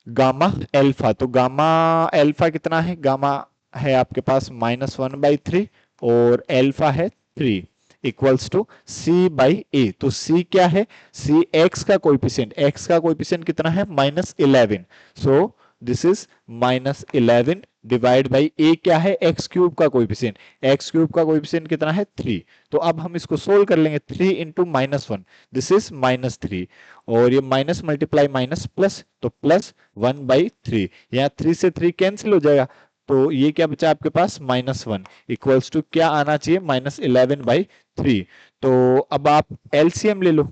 गामा एल्फा, तो गामा एल्फा कितना है, गामा है आपके पास -1/3 और एल्फा है 3 equals to C by A. तो सी क्या है, सी एक्स का कोएफिशिएंट, एक्स का कोएफिशिएंट कितना है -11, so this is -11 divide by ए क्या है एक्स क्यूब का कोएफिशिएंट, एक्स क्यूब का कोएफिशिएंट कितना है 3। तो अब हम इसको सोल्व कर लेंगे, 3 इंटू -1 दिस इज -3, और ये माइनस मल्टीप्लाई माइनस प्लस, तो +1/3, यहाँ 3 से 3 कैंसिल हो जाएगा, तो ये क्या बचा आपके पास -1 इक्वल्स टू क्या आना चाहिए -11/3। तो अब आप एलसीएम ले लो,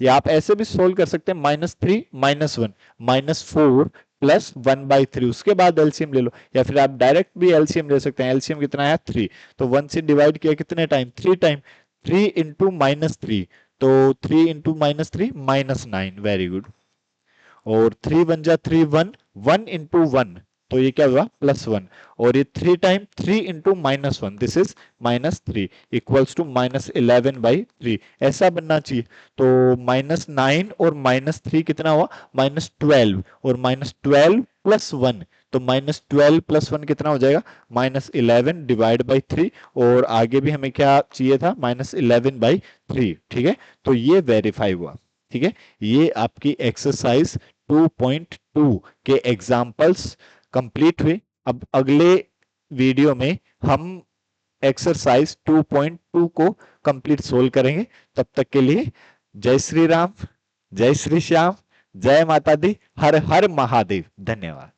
या आप ऐसे भी सोल्व कर सकते हैं -3 -1 -4 प्लस 1/3, उसके बाद एलसीएम ले लो, या फिर आप डायरेक्ट भी एलसीएम ले सकते हैं। एलसीएम कितना है 3, तो 1 से डिवाइड किया कितने टाइम 3 टाइम, 3 इंटू -3, तो 3 इंटू -3 -9, वेरी गुड, और 3 1 जा 3 1, 1 इंटू 1, तो ये क्या हुआ +1, और ये 3 time 3 into -1 this is -3 equals to -11/3, ऐसा बनना चाहिए। तो -9 और -3 कितना हुआ -12, और -12 प्लस 1, तो -12 प्लस 1 कितना हो जाएगा -11 डिवाइड बाई 3, और आगे भी हमें क्या चाहिए था -11/3। ठीक है, तो ये वेरीफाई हुआ। ठीक है, ये आपकी एक्सरसाइज 2.2 के एग्जाम्पल्स कंप्लीट हुए। अब अगले वीडियो में हम एक्सरसाइज 2.2 को कंप्लीट सोल्व करेंगे। तब तक के लिए जय श्री राम, जय श्री श्याम, जय माता दी, हर हर महादेव, धन्यवाद।